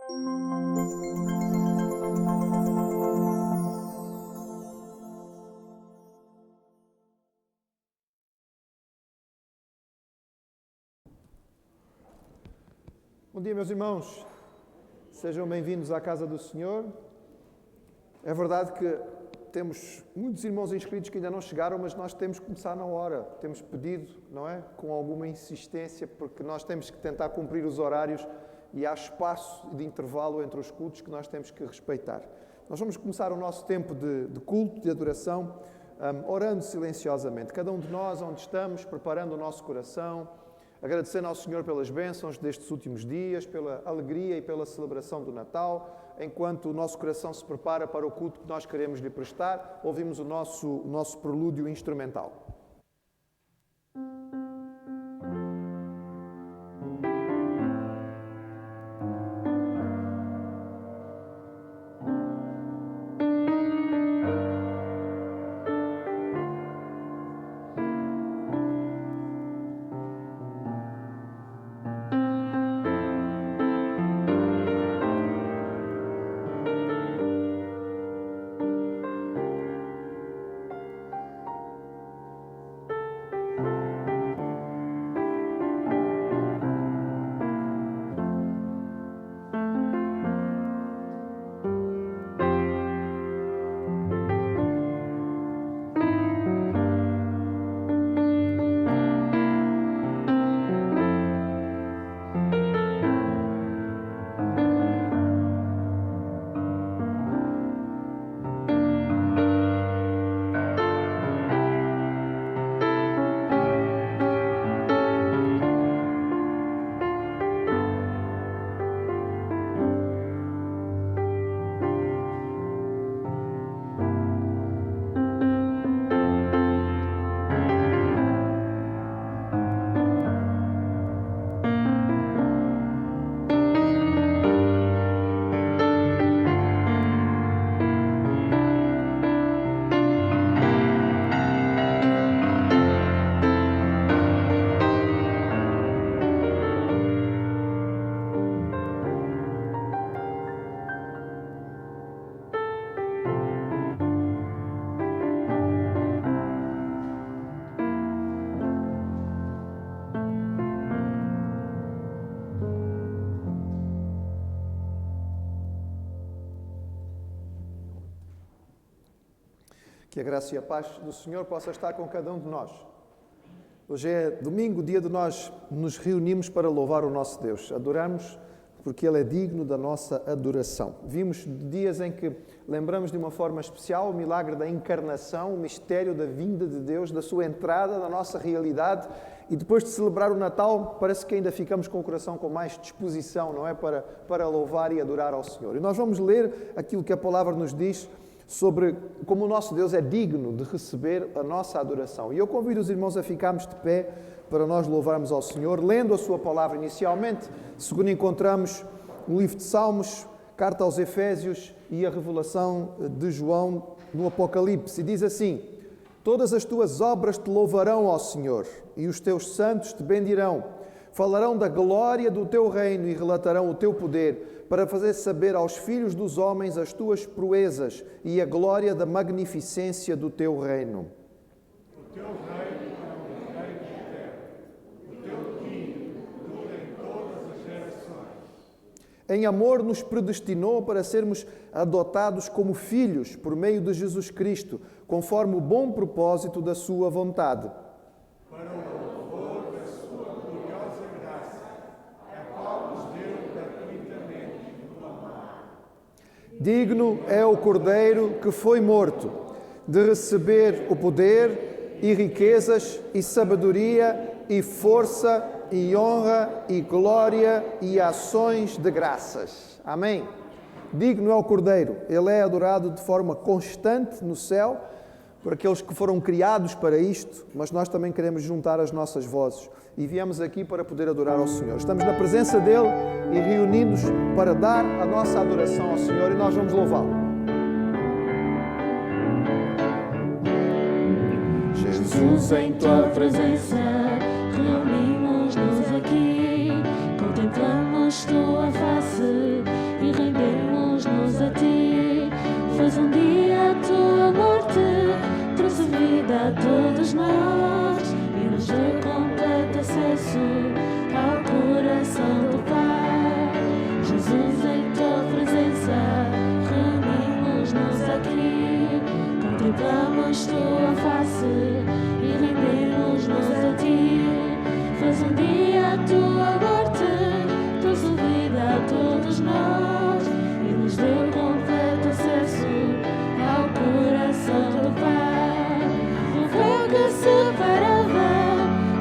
Bom dia, meus irmãos. Sejam bem-vindos à casa do Senhor. É verdade que temos muitos irmãos inscritos que ainda não chegaram, mas nós temos que começar na hora. Temos pedido, não é? Com alguma insistência, porque nós temos que tentar cumprir os horários e há espaço de intervalo entre os cultos que nós temos que respeitar. Nós vamos começar o nosso tempo de culto, de adoração, orando silenciosamente. Cada um de nós, onde estamos, preparando o nosso coração, agradecendo ao Senhor pelas bênçãos destes últimos dias, pela alegria e pela celebração do Natal, enquanto o nosso coração se prepara para o culto que nós queremos lhe prestar, ouvimos o nosso prelúdio instrumental. Que a graça e a paz do Senhor possa estar com cada um de nós. Hoje é domingo, dia de nós nos reunimos para louvar o nosso Deus. Adoramos porque Ele é digno da nossa adoração. Vimos dias em que lembramos de uma forma especial o milagre da encarnação, o mistério da vinda de Deus, da sua entrada na nossa realidade. E depois de celebrar o Natal, parece que ainda ficamos com o coração com mais disposição, não é? Para louvar e adorar ao Senhor. E nós vamos ler aquilo que a palavra nos diz sobre como o nosso Deus é digno de receber a nossa adoração. E eu convido os irmãos a ficarmos de pé para nós louvarmos ao Senhor, lendo a sua palavra inicialmente, segundo encontramos no livro de Salmos, carta aos Efésios e a revelação de João no Apocalipse. E diz assim: todas as tuas obras te louvarão, ó Senhor, e os teus santos te bendirão. Falarão da glória do teu reino e relatarão o teu poder, para fazer saber aos filhos dos homens as tuas proezas e a glória da magnificência do teu reino. O teu reino é um reino eterno. O teu domínio dura em todas as gerações. Em amor nos predestinou para sermos adotados como filhos por meio de Jesus Cristo, conforme o bom propósito da sua vontade. Para o louvor da sua gloriosa graça, a qual nos deu gratuitamente no amar. Digno é o Cordeiro que foi morto, de receber o poder e riquezas e sabedoria e força e honra e glória e ações de graças. Amém? Digno é o Cordeiro. Ele é adorado de forma constante no céu por aqueles que foram criados para isto, mas nós também queremos juntar as nossas vozes e viemos aqui para poder adorar ao Senhor. Estamos na presença dEle e reunidos para dar a nossa adoração ao Senhor e nós vamos louvá-lo. Jesus, em tua presença, reunimos-nos aqui, contemplamos tua face a todos nós e nos deu completo acesso ao coração do Pai. Jesus, em tua presença, reunimos-nos aqui, contemplamos tua face e rendemos-nos a ti. Faz um dia a tua morte, trouxe vida a todos nós e nos deu completo acesso ao coração do Pai. O véu que separava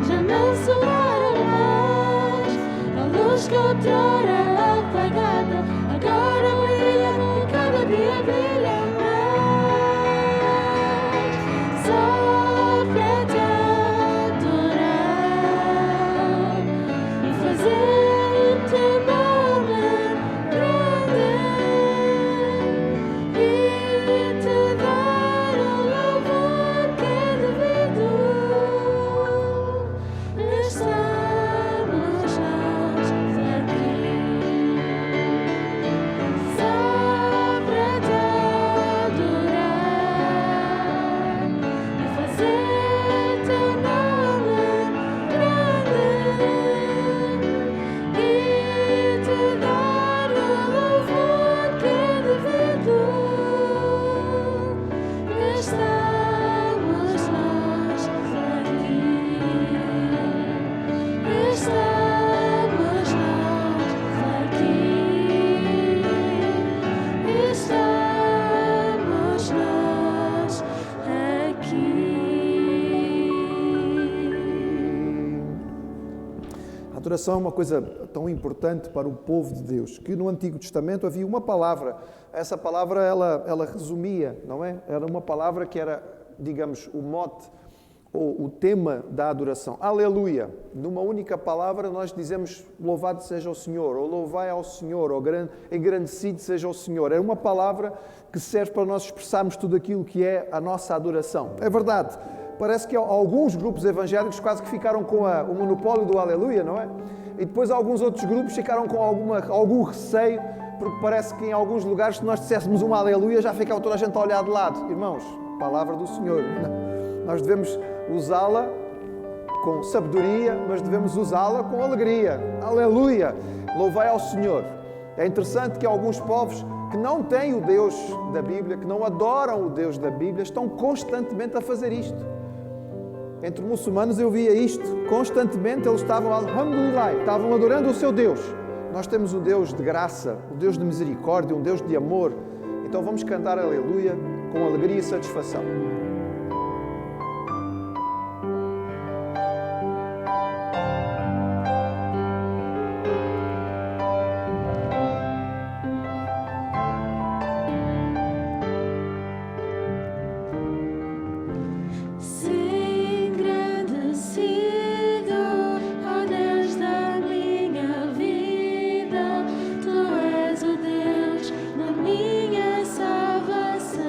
já não separa mais. A luz que outrora apagada agora brilha, cada dia brilha mais. Só para te adorar e fazer o teu nome grande e te dar o louvor que é devido. Estamos nós aqui só para te adorar e fazer teu nome grande e te dar o louvor que é devido. Estamos nós aqui. Estamos nós aqui. Estamos nós aqui. A adoração é uma coisa tão importante para o povo de Deus, que no Antigo Testamento havia uma palavra. Essa palavra, ela resumia, não é? Era uma palavra que era, digamos, o mote ou o tema da adoração. Aleluia! Numa única palavra nós dizemos louvado seja o Senhor, ou louvai ao Senhor, ou engrandecido seja o Senhor. É uma palavra que serve para nós expressarmos tudo aquilo que é a nossa adoração. É verdade, parece que alguns grupos evangélicos quase que ficaram com o monopólio do aleluia, não é? E depois alguns outros grupos ficaram com algum receio, porque parece que em alguns lugares, se nós disséssemos uma aleluia, já ficava toda a gente a olhar de lado. Irmãos, palavra do Senhor. Nós devemos usá-la com sabedoria, mas devemos usá-la com alegria. Aleluia! Louvai ao Senhor. É interessante que alguns povos que não têm o Deus da Bíblia, que não adoram o Deus da Bíblia, estão constantemente a fazer isto. Entre muçulmanos eu via isto. Constantemente eles estavam, alhamdulillah, estavam adorando o seu Deus. Nós temos um Deus de graça, um Deus de misericórdia, um Deus de amor. Então vamos cantar aleluia com alegria e satisfação. Minha salvação.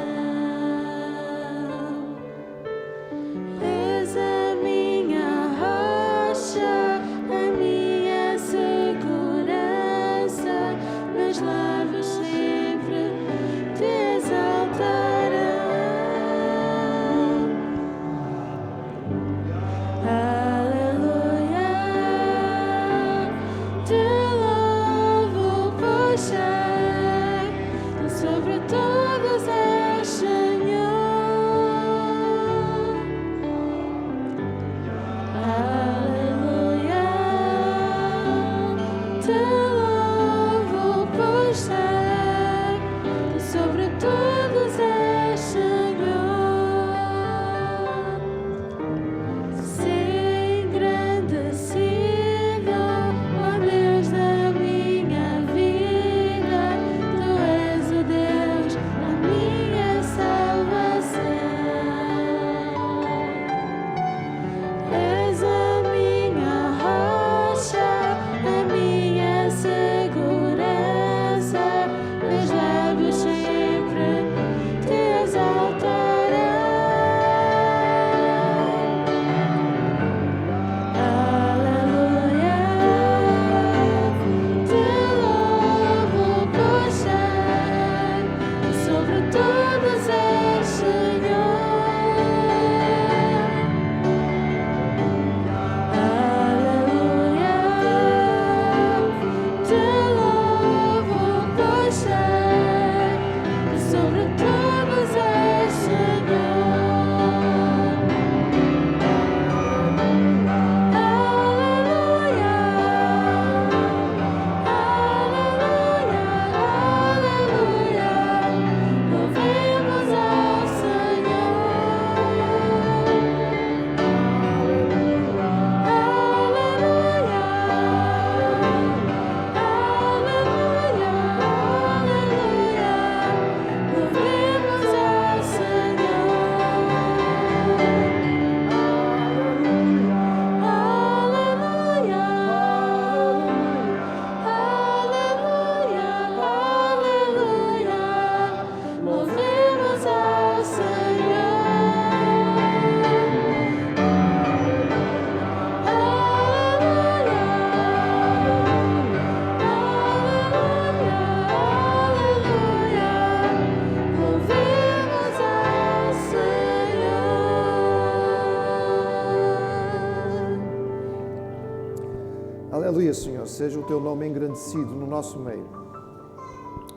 aleluia, Senhor, seja o Teu nome engrandecido no nosso meio.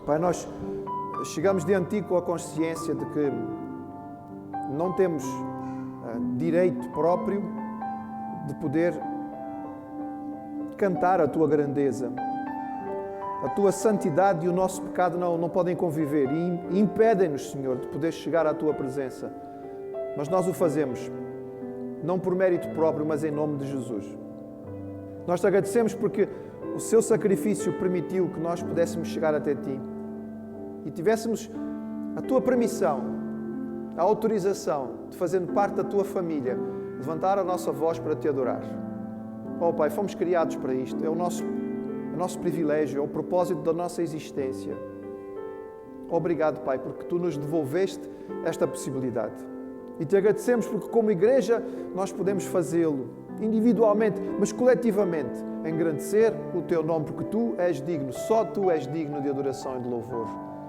Pai, nós chegamos diante de Ti com a consciência de que não temos direito próprio de poder cantar a Tua grandeza. A Tua santidade e o nosso pecado não podem conviver e impedem-nos, Senhor, de poder chegar à Tua presença. Mas nós o fazemos, não por mérito próprio, mas em nome de Jesus. Nós te agradecemos porque o Seu sacrifício permitiu que nós pudéssemos chegar até Ti e tivéssemos a Tua permissão, a autorização de, fazendo parte da Tua família, levantar a nossa voz para Te adorar. Oh Pai, fomos criados para isto, é o nosso privilégio, é o propósito da nossa existência. Obrigado, Pai, porque Tu nos devolveste esta possibilidade. E Te agradecemos porque, como igreja, nós podemos fazê-lo, individualmente, mas coletivamente, engrandecer o Teu nome, porque Tu és digno, só Tu és digno de adoração e de louvor.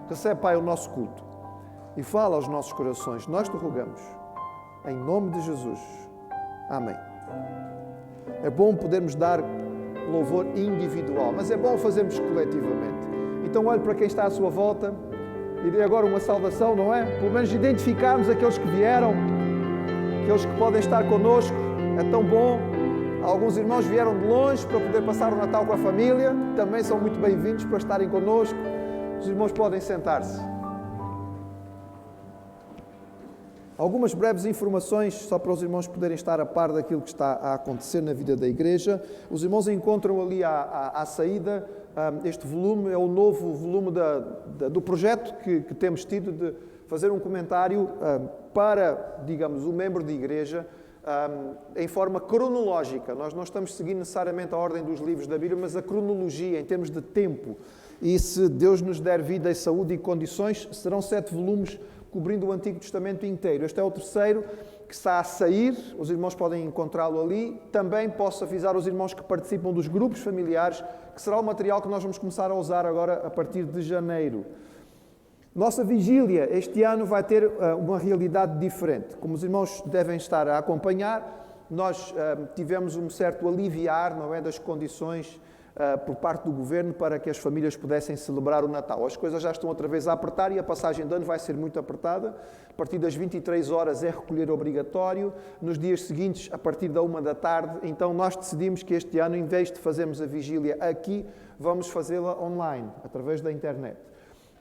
Recebe, Pai, o nosso culto e fala aos nossos corações. Nós Te rogamos, em nome de Jesus. Amém. É bom podermos dar louvor individual, mas é bom fazermos coletivamente. Então olhe para quem está à sua volta e dê agora uma saudação, não é? Pelo menos identificarmos aqueles que vieram, aqueles que podem estar connosco. É tão bom. Alguns irmãos vieram de longe para poder passar o Natal com a família. Também são muito bem-vindos para estarem connosco. Os irmãos podem sentar-se. Algumas breves informações, só para os irmãos poderem estar a par daquilo que está a acontecer na vida da igreja. Os irmãos encontram ali à saída este volume, é o novo volume do projeto que temos tido de fazer um comentário para, digamos, o membro de igreja em forma cronológica. Nós não estamos seguindo necessariamente a ordem dos livros da Bíblia, mas a cronologia em termos de tempo. E se Deus nos der vida e saúde e condições, serão 7 volumes cobrindo o Antigo Testamento inteiro. Este é o terceiro que está a sair, os irmãos podem encontrá-lo ali. Também posso avisar os irmãos que participam dos grupos familiares, que será o material que nós vamos começar a usar agora a partir de janeiro. Nossa vigília este ano vai ter uma realidade diferente. Como os irmãos devem estar a acompanhar, nós tivemos um certo aliviar, não é, das condições por parte do Governo para que as famílias pudessem celebrar o Natal. As coisas já estão outra vez a apertar e a passagem de ano vai ser muito apertada. A partir das 23 horas é recolher obrigatório. Nos dias seguintes, a partir da 1 da tarde, então nós decidimos que este ano, em vez de fazermos a vigília aqui, vamos fazê-la online, através da internet.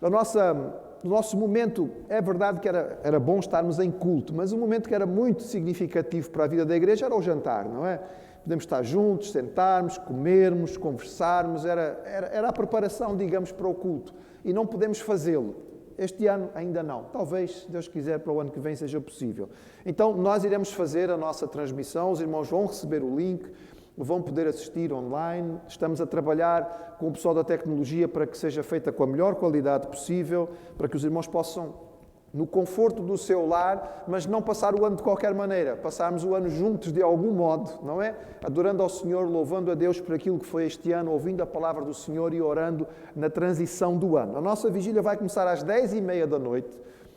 O nosso momento, é verdade que era bom estarmos em culto, mas um momento que era muito significativo para a vida da igreja era o jantar, não é? Podemos estar juntos, sentarmos, comermos, conversarmos, era a preparação, digamos, para o culto. E não podemos fazê-lo. Este ano ainda não. Talvez, se Deus quiser, para o ano que vem seja possível. Então, nós iremos fazer a nossa transmissão, os irmãos vão receber o link, vão poder assistir online. Estamos a trabalhar com o pessoal da tecnologia para que seja feita com a melhor qualidade possível, para que os irmãos possam, no conforto do seu lar, mas não passar o ano de qualquer maneira, passarmos o ano juntos de algum modo, não é? Adorando ao Senhor, louvando a Deus por aquilo que foi este ano, ouvindo a palavra do Senhor e orando na transição do ano. A nossa vigília vai começar às 10h30 da noite,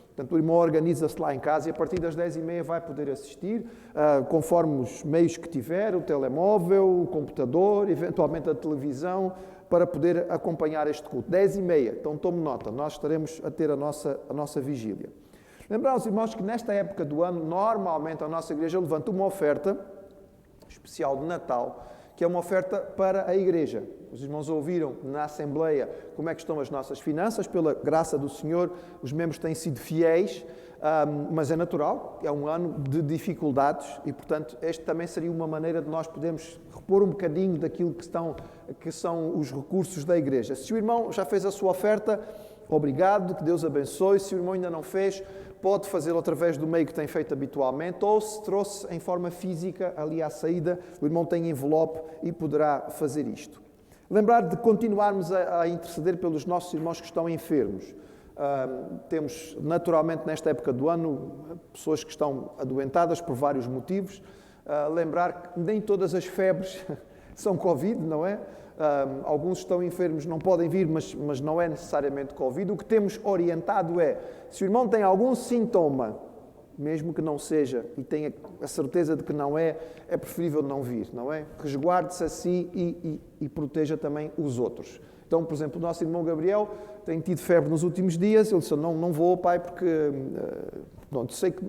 portanto o irmão organiza-se lá em casa e a partir das 10h30 vai poder assistir, conforme os meios que tiver, o telemóvel, o computador, eventualmente a televisão, para poder acompanhar este culto. 10h30, então tome nota, nós estaremos a ter a nossa vigília. Lembrar aos irmãos que nesta época do ano, normalmente a nossa igreja levanta uma oferta especial de Natal, que é uma oferta para a igreja. Os irmãos ouviram na Assembleia como é que estão as nossas finanças, pela graça do Senhor, os membros têm sido fiéis, mas é natural, é um ano de dificuldades e, portanto, este também seria uma maneira de nós podermos repor um bocadinho daquilo que são os recursos da igreja. Se o irmão já fez a sua oferta, obrigado, que Deus abençoe. Se o irmão ainda não fez, pode fazê-lo através do meio que tem feito habitualmente, ou se trouxe em forma física ali à saída, o irmão tem envelope e poderá fazer isto. Lembrar de continuarmos a interceder pelos nossos irmãos que estão enfermos. Temos, naturalmente, nesta época do ano, pessoas que estão adoentadas por vários motivos. Lembrar que nem todas as febres são Covid, não é? Alguns estão enfermos, não podem vir, mas não é necessariamente Covid. O que temos orientado é, se o irmão tem algum sintoma mesmo que não seja, e tenha a certeza de que não é, é preferível não vir, não é? Resguarde-se a si e proteja também os outros. Então, por exemplo, o nosso irmão Gabriel tem tido febre nos últimos dias. Ele disse, não vou, pai, porque pronto, sei que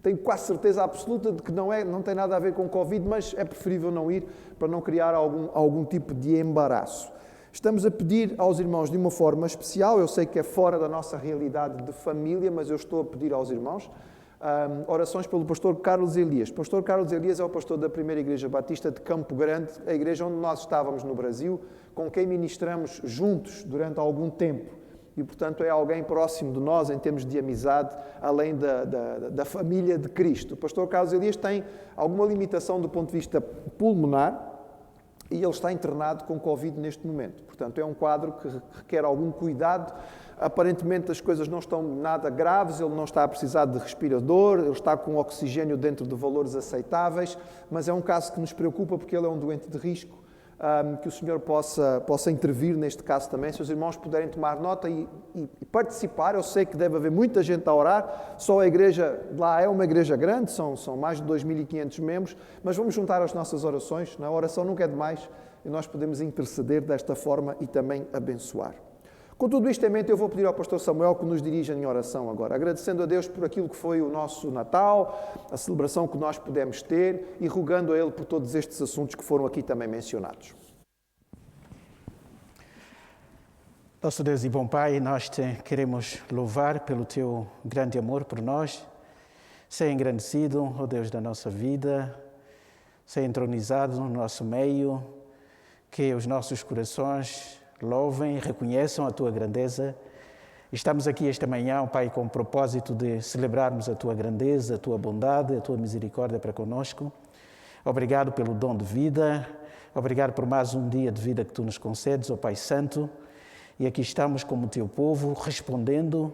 tenho quase certeza absoluta de que não tem nada a ver com Covid, mas é preferível não ir para não criar algum tipo de embaraço. Estamos a pedir aos irmãos de uma forma especial, eu sei que é fora da nossa realidade de família, mas eu estou a pedir aos irmãos orações pelo pastor Carlos Elias. O pastor Carlos Elias é o pastor da Primeira Igreja Batista de Campo Grande, a igreja onde nós estávamos no Brasil, com quem ministramos juntos durante algum tempo. E, portanto, é alguém próximo de nós em termos de amizade, além da família de Cristo. O pastor Carlos Elias tem alguma limitação do ponto de vista pulmonar e ele está internado com Covid neste momento. Portanto, é um quadro que requer algum cuidado. Aparentemente as coisas não estão nada graves, ele não está a precisar de respirador, ele está com oxigênio dentro de valores aceitáveis, mas é um caso que nos preocupa porque ele é um doente de risco, que o Senhor possa intervir neste caso também. Se os irmãos puderem tomar nota e participar, eu sei que deve haver muita gente a orar, só a igreja lá é uma igreja grande, são mais de 2.500 membros, mas vamos juntar as nossas orações, a oração nunca é demais e nós podemos interceder desta forma e também abençoar. Com tudo isto em mente, eu vou pedir ao pastor Samuel que nos dirija em oração agora, agradecendo a Deus por aquilo que foi o nosso Natal, a celebração que nós pudemos ter e rogando a Ele por todos estes assuntos que foram aqui também mencionados. Nosso Deus e bom Pai, nós te queremos louvar pelo Teu grande amor por nós. Seja engrandecido, ó Deus da nossa vida, seja entronizado no nosso meio, que os nossos corações louvem e reconheçam a Tua grandeza. Estamos aqui esta manhã, Pai, com o propósito de celebrarmos a Tua grandeza, a Tua bondade, a Tua misericórdia para conosco. Obrigado pelo dom de vida, obrigado por mais um dia de vida que Tu nos concedes, ó Pai Santo. E aqui estamos como Teu povo, respondendo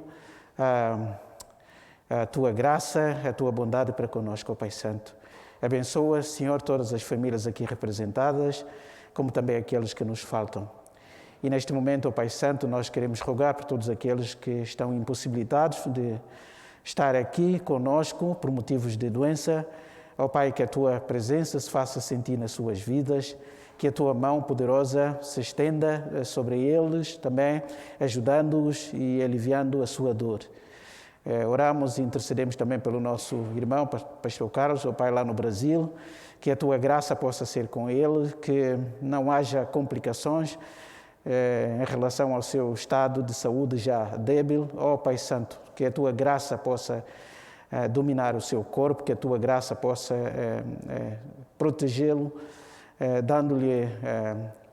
a Tua graça, a Tua bondade para conosco, ó Pai Santo. Abençoa, Senhor, todas as famílias aqui representadas, como também aqueles que nos faltam. E neste momento, ó Pai Santo, nós queremos rogar por todos aqueles que estão impossibilitados de estar aqui conosco por motivos de doença. Ó Pai, que a Tua presença se faça sentir nas suas vidas, que a Tua mão poderosa se estenda sobre eles, também ajudando-os e aliviando a sua dor. Oramos e intercedemos também pelo nosso irmão, pastor Carlos, ó Pai, lá no Brasil, que a Tua graça possa ser com ele, que não haja complicações em relação ao seu estado de saúde já débil. Ó Pai Santo, que a Tua graça possa dominar o seu corpo, que a Tua graça possa protegê-lo, dando-lhe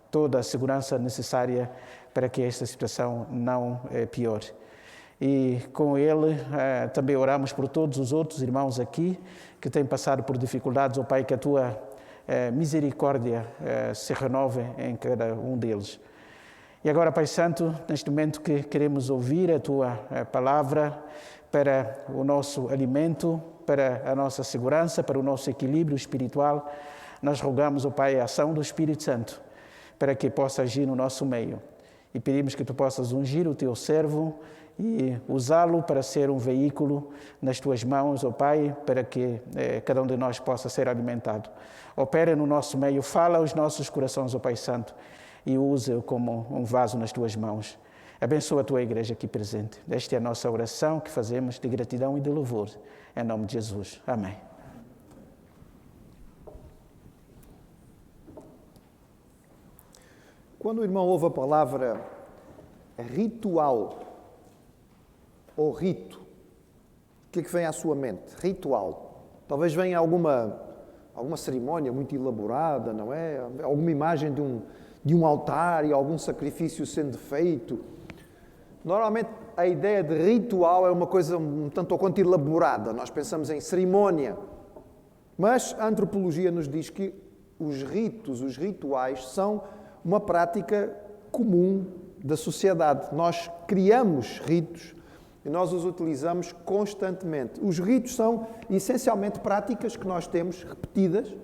toda a segurança necessária para que esta situação não piore. E com ele também oramos por todos os outros irmãos aqui que têm passado por dificuldades. Ó Pai, que a Tua misericórdia se renove em cada um deles. E agora, Pai Santo, neste momento que queremos ouvir a Tua palavra para o nosso alimento, para a nossa segurança, para o nosso equilíbrio espiritual, nós rogamos, ó Pai, a ação do Espírito Santo para que possa agir no nosso meio. E pedimos que Tu possas ungir o Teu servo e usá-lo para ser um veículo nas Tuas mãos, ó Pai, para que cada um de nós possa ser alimentado. Opera no nosso meio, fala aos nossos corações, ó Pai Santo, e use-o como um vaso nas Tuas mãos. Abençoa a Tua igreja aqui presente. Esta é a nossa oração que fazemos de gratidão e de louvor. Em nome de Jesus. Amém. Quando o irmão ouve a palavra ritual ou rito, o que é que vem à sua mente? Ritual. Talvez venha alguma cerimónia muito elaborada, não é? Alguma imagem de um altar e algum sacrifício sendo feito. Normalmente a ideia de ritual é uma coisa um tanto ou quanto elaborada. Nós pensamos em cerimónia. Mas a antropologia nos diz que os ritos, os rituais, são uma prática comum da sociedade. Nós criamos ritos e nós os utilizamos constantemente. Os ritos são essencialmente práticas que nós temos, repetidas,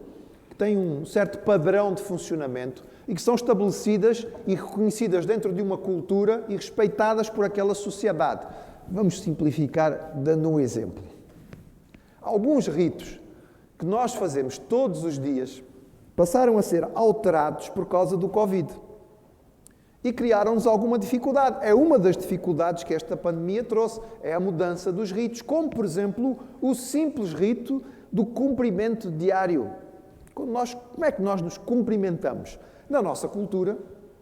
que têm um certo padrão de funcionamento e que são estabelecidas e reconhecidas dentro de uma cultura e respeitadas por aquela sociedade. Vamos simplificar dando um exemplo. Alguns ritos que nós fazemos todos os dias passaram a ser alterados por causa do Covid. E criaram-nos alguma dificuldade. É uma das dificuldades que esta pandemia trouxe, é a mudança dos ritos, como, por exemplo, o simples rito do cumprimento diário. Como é que nós nos cumprimentamos? Na nossa cultura,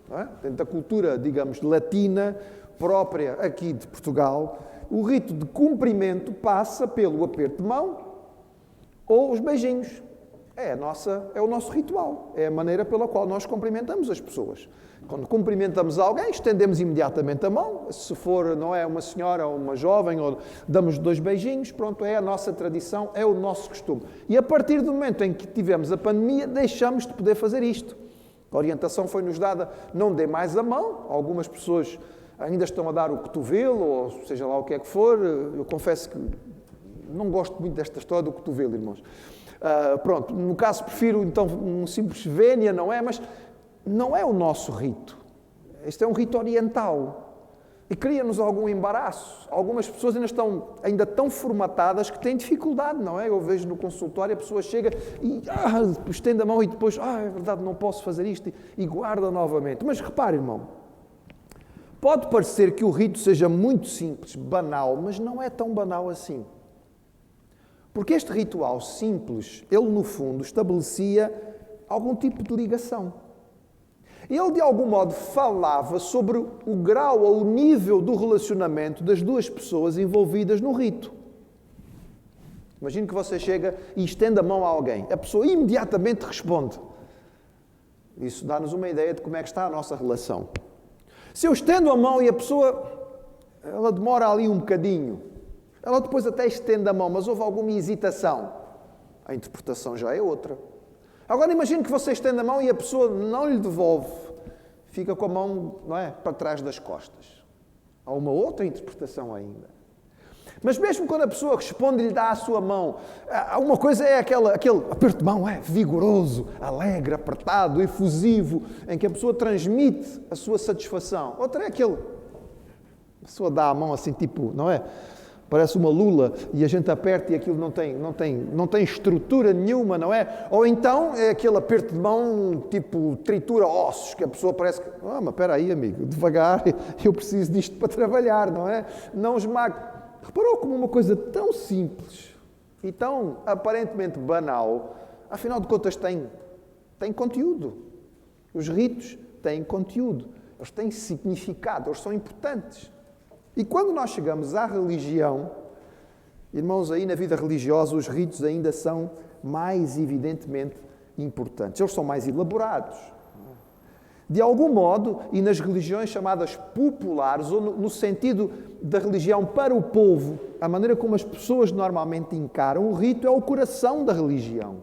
não é? Dentro da cultura, digamos, latina, própria aqui de Portugal, o rito de cumprimento passa pelo aperto de mão ou os beijinhos. É o nosso ritual, é a maneira pela qual nós cumprimentamos as pessoas. Quando cumprimentamos alguém, estendemos imediatamente a mão. Se for, não é, uma senhora ou uma jovem, ou damos 2 beijinhos, pronto, é a nossa tradição, é o nosso costume. E a partir do momento em que tivemos a pandemia, deixamos de poder fazer isto. A orientação foi-nos dada, não dê mais a mão. Algumas pessoas ainda estão a dar o cotovelo, ou seja lá o que é que for. Eu confesso que não gosto muito desta história do cotovelo, irmãos. Pronto, no caso prefiro então um simples vénia, não é? Mas não é o nosso rito. Este é um rito oriental. E cria-nos algum embaraço. Algumas pessoas ainda tão formatadas que têm dificuldade, não é? Eu vejo no consultório, a pessoa chega e estende a mão e depois, é verdade, não posso fazer isto, e guarda novamente. Mas repare, irmão, pode parecer que o rito seja muito simples, banal, mas não é tão banal assim. Porque este ritual simples, ele no fundo estabelecia algum tipo de ligação. Ele de algum modo falava sobre o grau ou o nível do relacionamento das duas pessoas envolvidas no rito. Imagine que você chega e estende a mão a alguém. A pessoa imediatamente responde. Isso dá-nos uma ideia de como é que está a nossa relação. Se eu estendo a mão e a pessoa, ela demora ali um bocadinho, ela depois até estende a mão, mas houve alguma hesitação, a interpretação já é outra. Agora imagine que você estende a mão e a pessoa não lhe devolve, fica com a mão, não é, para trás das costas. Há uma outra interpretação ainda. Mas mesmo quando a pessoa responde e lhe dá a sua mão, uma coisa é aquele aperto de mão, vigoroso, alegre, apertado, efusivo, em que a pessoa transmite a sua satisfação. Outra é a pessoa dá a mão assim, tipo, não é? Parece uma lula e a gente aperta e aquilo não tem estrutura nenhuma, não é? Ou então é aquele aperto de mão, tipo, tritura ossos, que a pessoa parece que, mas espera aí, amigo, devagar, eu preciso disto para trabalhar, não é? Não esmague. Reparou como uma coisa tão simples e tão aparentemente banal, afinal de contas tem conteúdo. Os ritos têm conteúdo, eles têm significado, eles são importantes. E quando nós chegamos à religião, irmãos, aí na vida religiosa os ritos ainda são mais evidentemente importantes. Eles são mais elaborados. De algum modo, e nas religiões chamadas populares, ou no sentido da religião para o povo, a maneira como as pessoas normalmente encaram o rito é o coração da religião.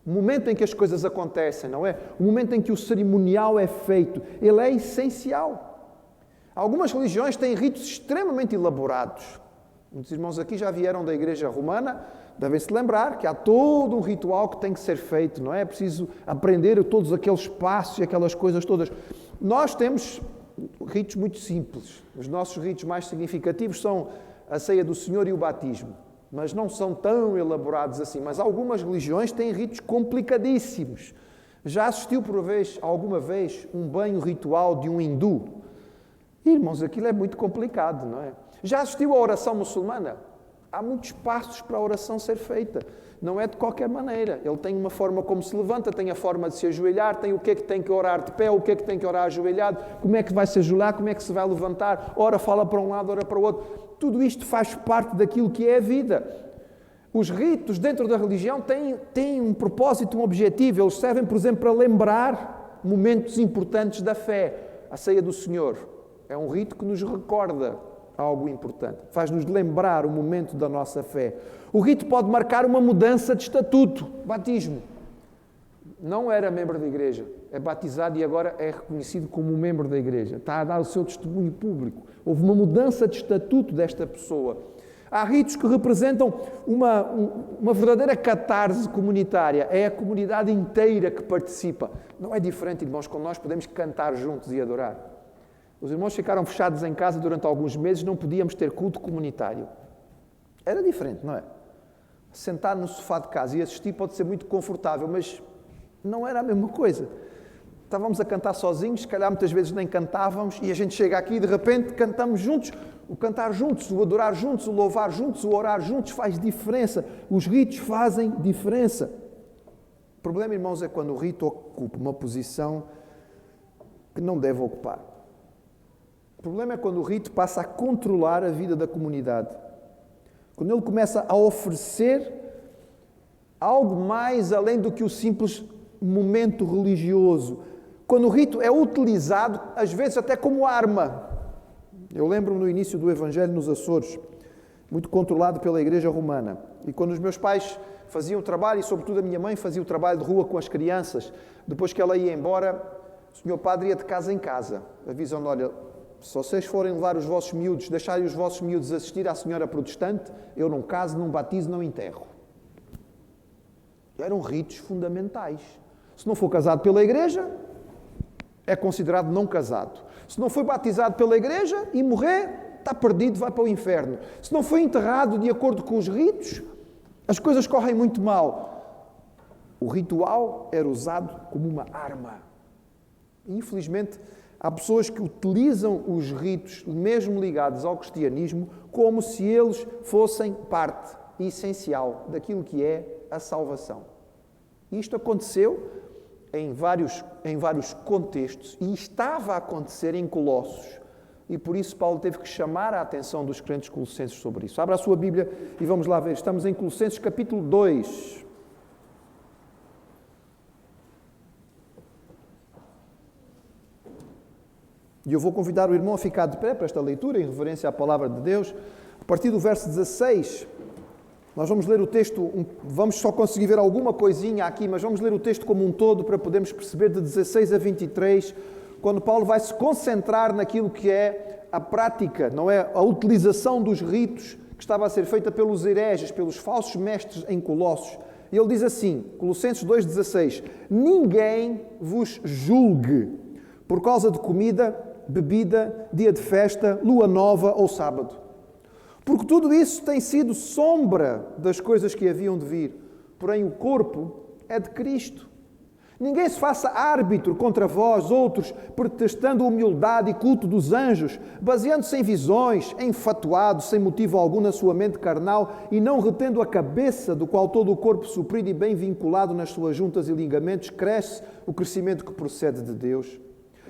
O momento em que as coisas acontecem, não é? O momento em que o cerimonial é feito, ele é essencial. Algumas religiões têm ritos extremamente elaborados. Muitos irmãos aqui já vieram da Igreja Romana, devem se lembrar que há todo um ritual que tem que ser feito, não é? É preciso aprender todos aqueles passos e aquelas coisas todas. Nós temos ritos muito simples. Os nossos ritos mais significativos são a ceia do Senhor e o batismo, mas não são tão elaborados assim. Mas algumas religiões têm ritos complicadíssimos. Já assistiu alguma vez um banho ritual de um hindu? Irmãos, aquilo é muito complicado, não é? Já assistiu à oração muçulmana? Há muitos passos para a oração ser feita. Não é de qualquer maneira. Ele tem uma forma como se levanta, tem a forma de se ajoelhar, tem o que é que tem que orar de pé, o que é que tem que orar ajoelhado, como é que vai se ajoelhar, como é que se vai levantar, ora fala para um lado, ora para o outro. Tudo isto faz parte daquilo que é a vida. Os ritos dentro da religião têm um propósito, um objetivo. Eles servem, por exemplo, para lembrar momentos importantes da fé. A ceia do Senhor é um rito que nos recorda algo importante. Faz-nos lembrar o momento da nossa fé. O rito pode marcar uma mudança de estatuto. Batismo. Não era membro da igreja. É batizado e agora é reconhecido como membro da igreja. Está a dar o seu testemunho público. Houve uma mudança de estatuto desta pessoa. Há ritos que representam uma verdadeira catarse comunitária. É a comunidade inteira que participa. Não é diferente, irmãos, quando nós podemos cantar juntos e adorar. Os irmãos ficaram fechados em casa durante alguns meses, não podíamos ter culto comunitário. Era diferente, não é? sentar no sofá de casa e assistir pode ser muito confortável, mas não era a mesma coisa. Estávamos a cantar sozinhos, se calhar muitas vezes nem cantávamos, e a gente chega aqui e de repente cantamos juntos. O cantar juntos, o adorar juntos, o louvar juntos, o orar juntos faz diferença. Os ritos fazem diferença. O problema, irmãos, é quando o rito ocupa uma posição que não deve ocupar. O problema é quando o rito passa a controlar a vida da comunidade. Quando ele começa a oferecer algo mais além do que o simples momento religioso. Quando o rito é utilizado, às vezes até como arma. Eu lembro-me no início do Evangelho nos Açores, muito controlado pela Igreja Romana. E quando os meus pais faziam trabalho, e sobretudo a minha mãe fazia o trabalho de rua com as crianças, depois que ela ia embora, o senhor padre ia de casa em casa, avisando, olha, se vocês forem levar os vossos miúdos, deixarem os vossos miúdos assistir à senhora protestante, eu não caso, não batizo, não enterro. Eram ritos fundamentais. Se não for casado pela igreja, é considerado não casado. Se não foi batizado pela igreja e morrer, está perdido, vai para o inferno. Se não foi enterrado de acordo com os ritos, as coisas correm muito mal. O ritual era usado como uma arma. E, infelizmente, há pessoas que utilizam os ritos, mesmo ligados ao cristianismo, como se eles fossem parte essencial daquilo que é a salvação. Isto aconteceu em vários contextos e estava a acontecer em Colossos. E por isso Paulo teve que chamar a atenção dos crentes colossenses sobre isso. Abra a sua Bíblia e vamos lá ver. Estamos em Colossenses capítulo 2. E eu vou convidar o irmão a ficar de pé para esta leitura, em reverência à palavra de Deus. A partir do verso 16, nós vamos ler o texto, vamos só conseguir ver alguma coisinha aqui, mas vamos ler o texto como um todo para podermos perceber de 16 a 23, quando Paulo vai se concentrar naquilo que é a prática, não é? A utilização dos ritos que estava a ser feita pelos hereges, pelos falsos mestres em Colossos. E ele diz assim, Colossenses 2,16: ninguém vos julgue por causa de comida, bebida, dia de festa, lua nova ou sábado. Porque tudo isso tem sido sombra das coisas que haviam de vir. Porém, o corpo é de Cristo. Ninguém se faça árbitro contra vós, outros, pretextando a humildade e culto dos anjos, baseando-se em visões, enfatuado, sem motivo algum na sua mente carnal, e não retendo a cabeça, do qual todo o corpo suprido e bem vinculado nas suas juntas e ligamentos, cresce o crescimento que procede de Deus.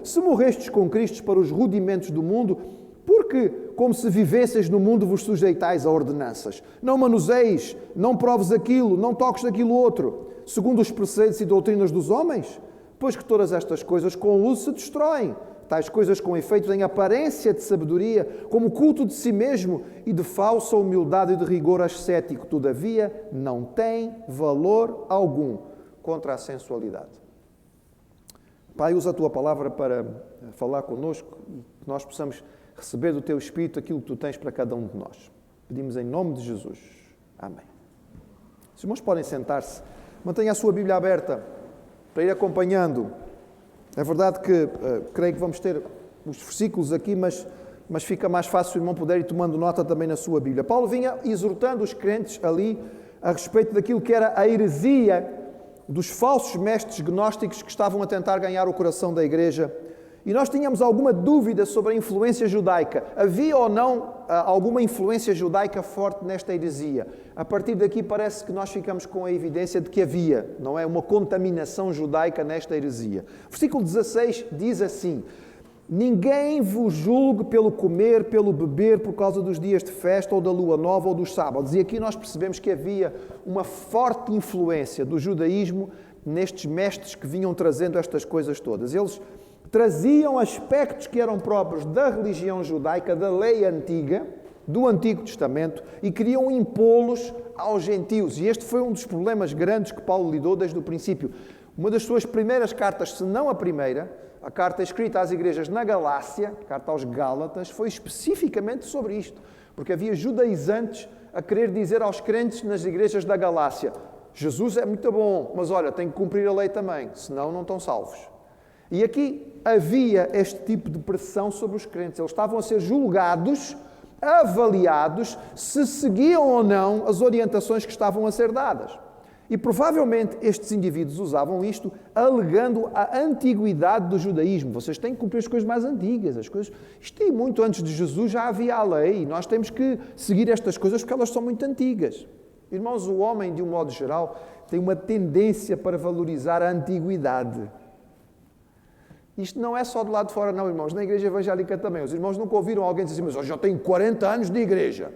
Se morrestes com Cristo para os rudimentos do mundo, porque, como se vivesseis no mundo, vos sujeitais a ordenanças. Não manuseis, não proves aquilo, não toques daquilo outro, segundo os preceitos e doutrinas dos homens? Pois que todas estas coisas com uso se destroem. Tais coisas com efeito têm aparência de sabedoria, como culto de si mesmo e de falsa humildade e de rigor ascético. Todavia, não tem valor algum contra a sensualidade. Pai, usa a Tua palavra para falar connosco e que nós possamos receber do Teu Espírito aquilo que Tu tens para cada um de nós. Pedimos em nome de Jesus. Amém. Os irmãos podem sentar-se. Mantenha a sua Bíblia aberta para ir acompanhando. É verdade que creio que vamos ter os versículos aqui, mas fica mais fácil se o irmão puder ir tomando nota também na sua Bíblia. Paulo vinha exortando os crentes ali a respeito daquilo que era a heresia dos falsos mestres gnósticos que estavam a tentar ganhar o coração da igreja. E nós tínhamos alguma dúvida sobre a influência judaica. Havia ou não alguma influência judaica forte nesta heresia? A partir daqui parece que nós ficamos com a evidência de que havia, não é? Uma contaminação judaica nesta heresia. Versículo 16 diz assim: ninguém vos julgue pelo comer, pelo beber, por causa dos dias de festa, ou da lua nova, ou dos sábados. E aqui nós percebemos que havia uma forte influência do judaísmo nestes mestres que vinham trazendo estas coisas todas. Eles traziam aspectos que eram próprios da religião judaica, da lei antiga, do Antigo Testamento, e queriam impô-los aos gentios. E este foi um dos problemas grandes que Paulo lidou desde o princípio. Uma das suas primeiras cartas, se não a primeira, a carta escrita às igrejas na Galácia, a carta aos Gálatas, foi especificamente sobre isto. Porque havia judaizantes a querer dizer aos crentes nas igrejas da Galácia: Jesus é muito bom, mas olha, tem que cumprir a lei também, senão não estão salvos. E aqui havia este tipo de pressão sobre os crentes. Eles estavam a ser julgados avaliados se seguiam ou não as orientações que estavam a ser dadas. E provavelmente estes indivíduos usavam isto alegando a antiguidade do judaísmo. Vocês têm que cumprir as coisas mais antigas. Isto é muito antes de Jesus, já havia a lei. E nós temos que seguir estas coisas porque elas são muito antigas. Irmãos, o homem, de um modo geral, tem uma tendência para valorizar a antiguidade. Isto não é só do lado de fora, não, irmãos. Na igreja evangélica também. Os irmãos nunca ouviram alguém dizer assim, mas eu já tenho 40 anos de igreja.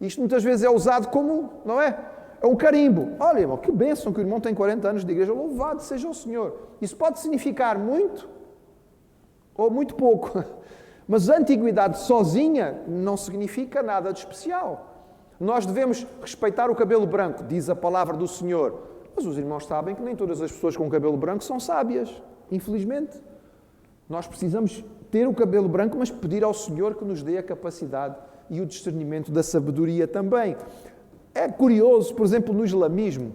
Isto muitas vezes é usado como, não é? É um carimbo. Olha, irmão, que bênção que o irmão tem 40 anos de igreja. Louvado seja o Senhor. Isso pode significar muito ou muito pouco. Mas a antiguidade sozinha não significa nada de especial. Nós devemos respeitar o cabelo branco, diz a palavra do Senhor. Mas os irmãos sabem que nem todas as pessoas com cabelo branco são sábias. Infelizmente. Nós precisamos ter o cabelo branco, mas pedir ao Senhor que nos dê a capacidade e o discernimento da sabedoria também. É curioso, por exemplo, no islamismo,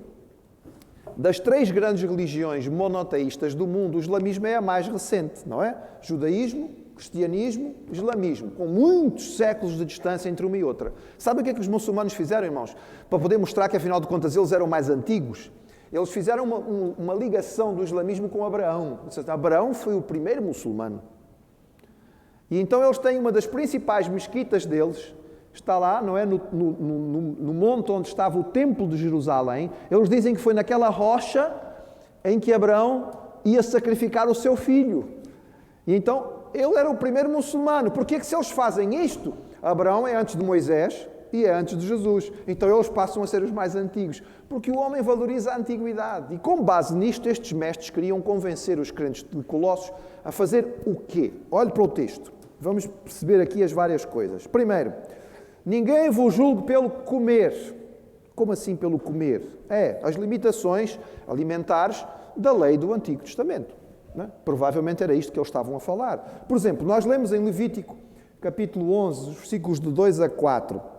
das 3 grandes religiões monoteístas do mundo, o islamismo é a mais recente, não é? Judaísmo, cristianismo, islamismo, com muitos séculos de distância entre uma e outra. Sabe o que é que os muçulmanos fizeram, irmãos? Para poder mostrar que, afinal de contas, eles eram mais antigos, eles fizeram uma ligação do islamismo com Abraão. Abraão foi o primeiro muçulmano. E então eles têm uma das principais mesquitas deles, está lá, não é? No monte onde estava o templo de Jerusalém. Eles dizem que foi naquela rocha em que Abraão ia sacrificar o seu filho. E então, ele era o primeiro muçulmano. Porque é que se eles fazem isto, Abraão é antes de Moisés e é antes de Jesus. Então eles passam a ser os mais antigos. Porque o homem valoriza a antiguidade. E com base nisto, estes mestres queriam convencer os crentes de Colossos a fazer o quê? Olhe para o texto. Vamos perceber aqui as várias coisas. Primeiro, ninguém vos julgue pelo comer. Como assim pelo comer? As limitações alimentares da lei do Antigo Testamento. Não é? Provavelmente era isto que eles estavam a falar. Por exemplo, nós lemos em Levítico, capítulo 11, os versículos de 2 a 4.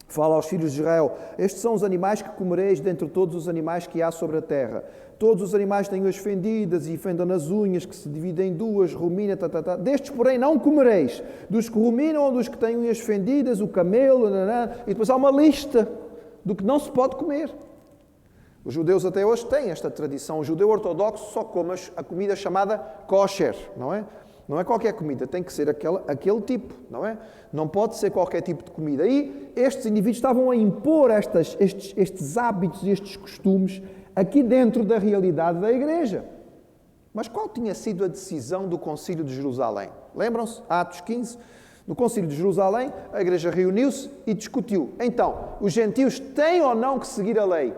Fala aos filhos de Israel, estes são os animais que comereis dentre todos os animais que há sobre a terra. Todos os animais têm unhas fendidas e fendam nas unhas, que se dividem em duas, rumina, Destes, porém, não comereis. Dos que ruminam ou dos que têm unhas fendidas, o camelo, e depois há uma lista do que não se pode comer. Os judeus até hoje têm esta tradição. O judeu ortodoxo só come a comida chamada kosher, não é? Não é qualquer comida, tem que ser aquele tipo, não é? Não pode ser qualquer tipo de comida. E estes indivíduos estavam a impor estes hábitos e estes costumes aqui dentro da realidade da igreja. Mas qual tinha sido a decisão do Concílio de Jerusalém? Lembram-se? Atos 15. No Concílio de Jerusalém, a igreja reuniu-se e discutiu. Então, os gentios têm ou não que seguir a lei?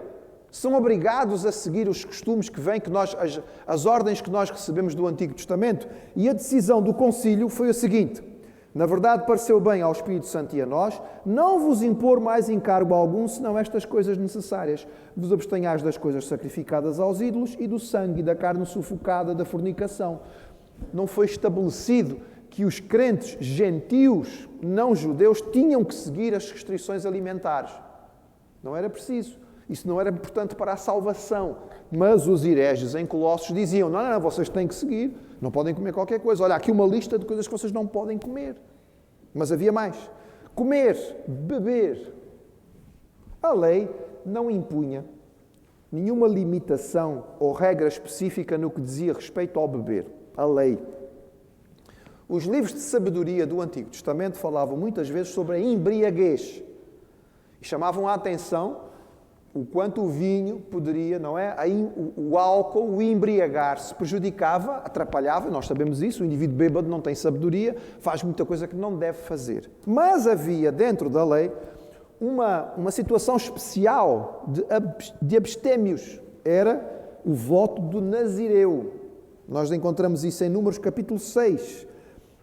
São obrigados a seguir os costumes que vêm, as ordens que nós recebemos do Antigo Testamento? E a decisão do concílio foi a seguinte: na verdade, pareceu bem ao Espírito Santo e a nós não vos impor mais encargo algum, senão estas coisas necessárias. Vos abstenhais das coisas sacrificadas aos ídolos e do sangue e da carne sufocada, da fornicação. Não foi estabelecido que os crentes gentios, não judeus, tinham que seguir as restrições alimentares. Não era preciso. Isso não era importante para a salvação. Mas os hereges em Colossos diziam, não, vocês têm que seguir, não podem comer qualquer coisa. Olha, aqui uma lista de coisas que vocês não podem comer. Mas havia mais. Comer, beber. A lei não impunha nenhuma limitação ou regra específica no que dizia respeito ao beber. A lei. Os livros de sabedoria do Antigo Testamento falavam muitas vezes sobre a embriaguez. E chamavam a atenção o quanto o vinho poderia, não é? O álcool, o embriagar-se, prejudicava, atrapalhava, nós sabemos isso, o indivíduo bêbado não tem sabedoria, faz muita coisa que não deve fazer. Mas havia dentro da lei uma situação especial de abstémios, era o voto do Nazireu. Nós encontramos isso em Números capítulo 6.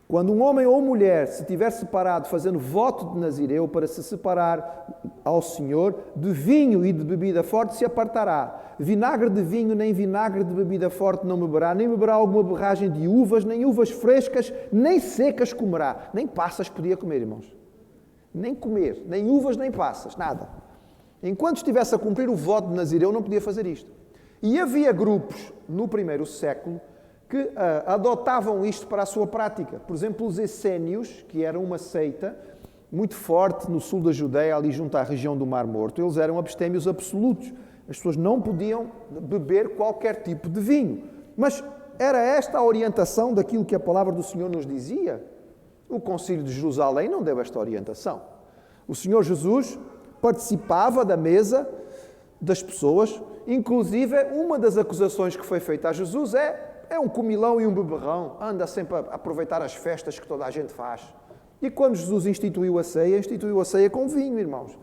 Quando um homem ou mulher se tiver separado fazendo voto de Nazireu para se separar ao Senhor, de vinho e de bebida forte se apartará. Vinagre de vinho nem vinagre de bebida forte não beberá, nem beberá alguma berragem de uvas, nem uvas frescas, nem secas comerá. Nem passas podia comer, irmãos. Nem comer, nem uvas, nem passas, nada. Enquanto estivesse a cumprir o voto de Nazireu, não podia fazer isto. E havia grupos, no primeiro século, que adotavam isto para a sua prática. Por exemplo, os essênios, que eram uma seita muito forte no sul da Judeia, ali junto à região do Mar Morto, eles eram abstémios absolutos. As pessoas não podiam beber qualquer tipo de vinho. Mas era esta a orientação daquilo que a palavra do Senhor nos dizia? O Concílio de Jerusalém não deu esta orientação. O Senhor Jesus participava da mesa das pessoas, inclusive uma das acusações que foi feita a Jesus é um comilão e um beberrão, anda sempre a aproveitar as festas que toda a gente faz. E quando Jesus instituiu a ceia com vinho, irmãos.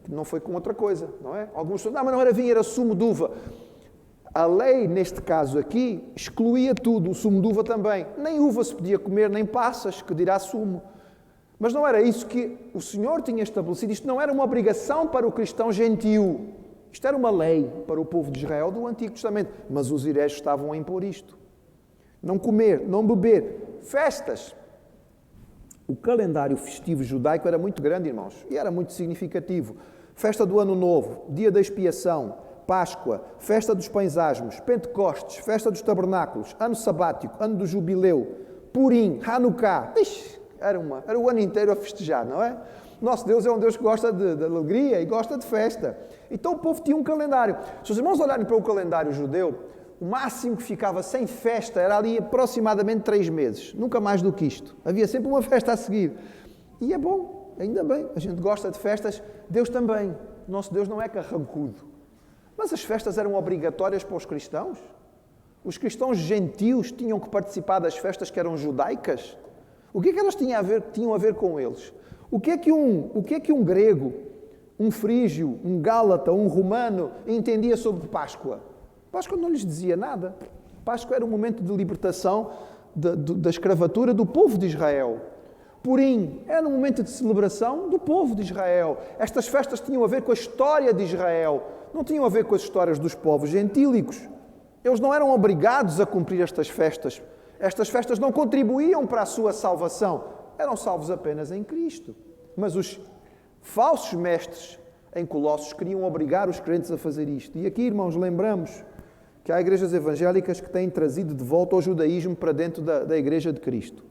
Não foi com outra coisa, não é? Alguns dizem, mas não era vinho, era sumo de uva. A lei, neste caso aqui, excluía tudo, o sumo de uva também. Nem uva se podia comer, nem passas, que dirá sumo. Mas não era isso que o Senhor tinha estabelecido. Isto não era uma obrigação para o cristão gentio. Isto era uma lei para o povo de Israel do Antigo Testamento. Mas os hereges estavam a impor isto. Não comer, não beber. Festas. O calendário festivo judaico era muito grande, irmãos. E era muito significativo. Festa do Ano Novo, Dia da Expiação, Páscoa, Festa dos Pães Asmos, Pentecostes, Festa dos Tabernáculos, Ano Sabático, Ano do Jubileu, Purim, Hanukkah. Era o ano inteiro a festejar, não é? Nosso Deus é um Deus que gosta de alegria e gosta de festa. Então o povo tinha um calendário. Se os irmãos olharem para o calendário judeu, o máximo que ficava sem festa era ali aproximadamente 3 meses. Nunca mais do que isto. Havia sempre uma festa a seguir. E é bom, ainda bem. A gente gosta de festas. Deus também. Nosso Deus não é carrancudo. Mas as festas eram obrigatórias para os cristãos? Os cristãos gentios tinham que participar das festas que eram judaicas? O que é que elas tinham a ver com eles? O que é que um grego, um frígio, um gálata, um romano entendia sobre Páscoa? Páscoa não lhes dizia nada. Páscoa era um momento de libertação da escravatura do povo de Israel. Purim era um momento de celebração do povo de Israel. Estas festas tinham a ver com a história de Israel, não tinham a ver com as histórias dos povos gentílicos. Eles não eram obrigados a cumprir estas festas. Estas festas não contribuíam para a sua salvação. Eram salvos apenas em Cristo. Mas os falsos mestres em Colossos queriam obrigar os crentes a fazer isto. E aqui, irmãos, lembramos que há igrejas evangélicas que têm trazido de volta o judaísmo para dentro da Igreja de Cristo.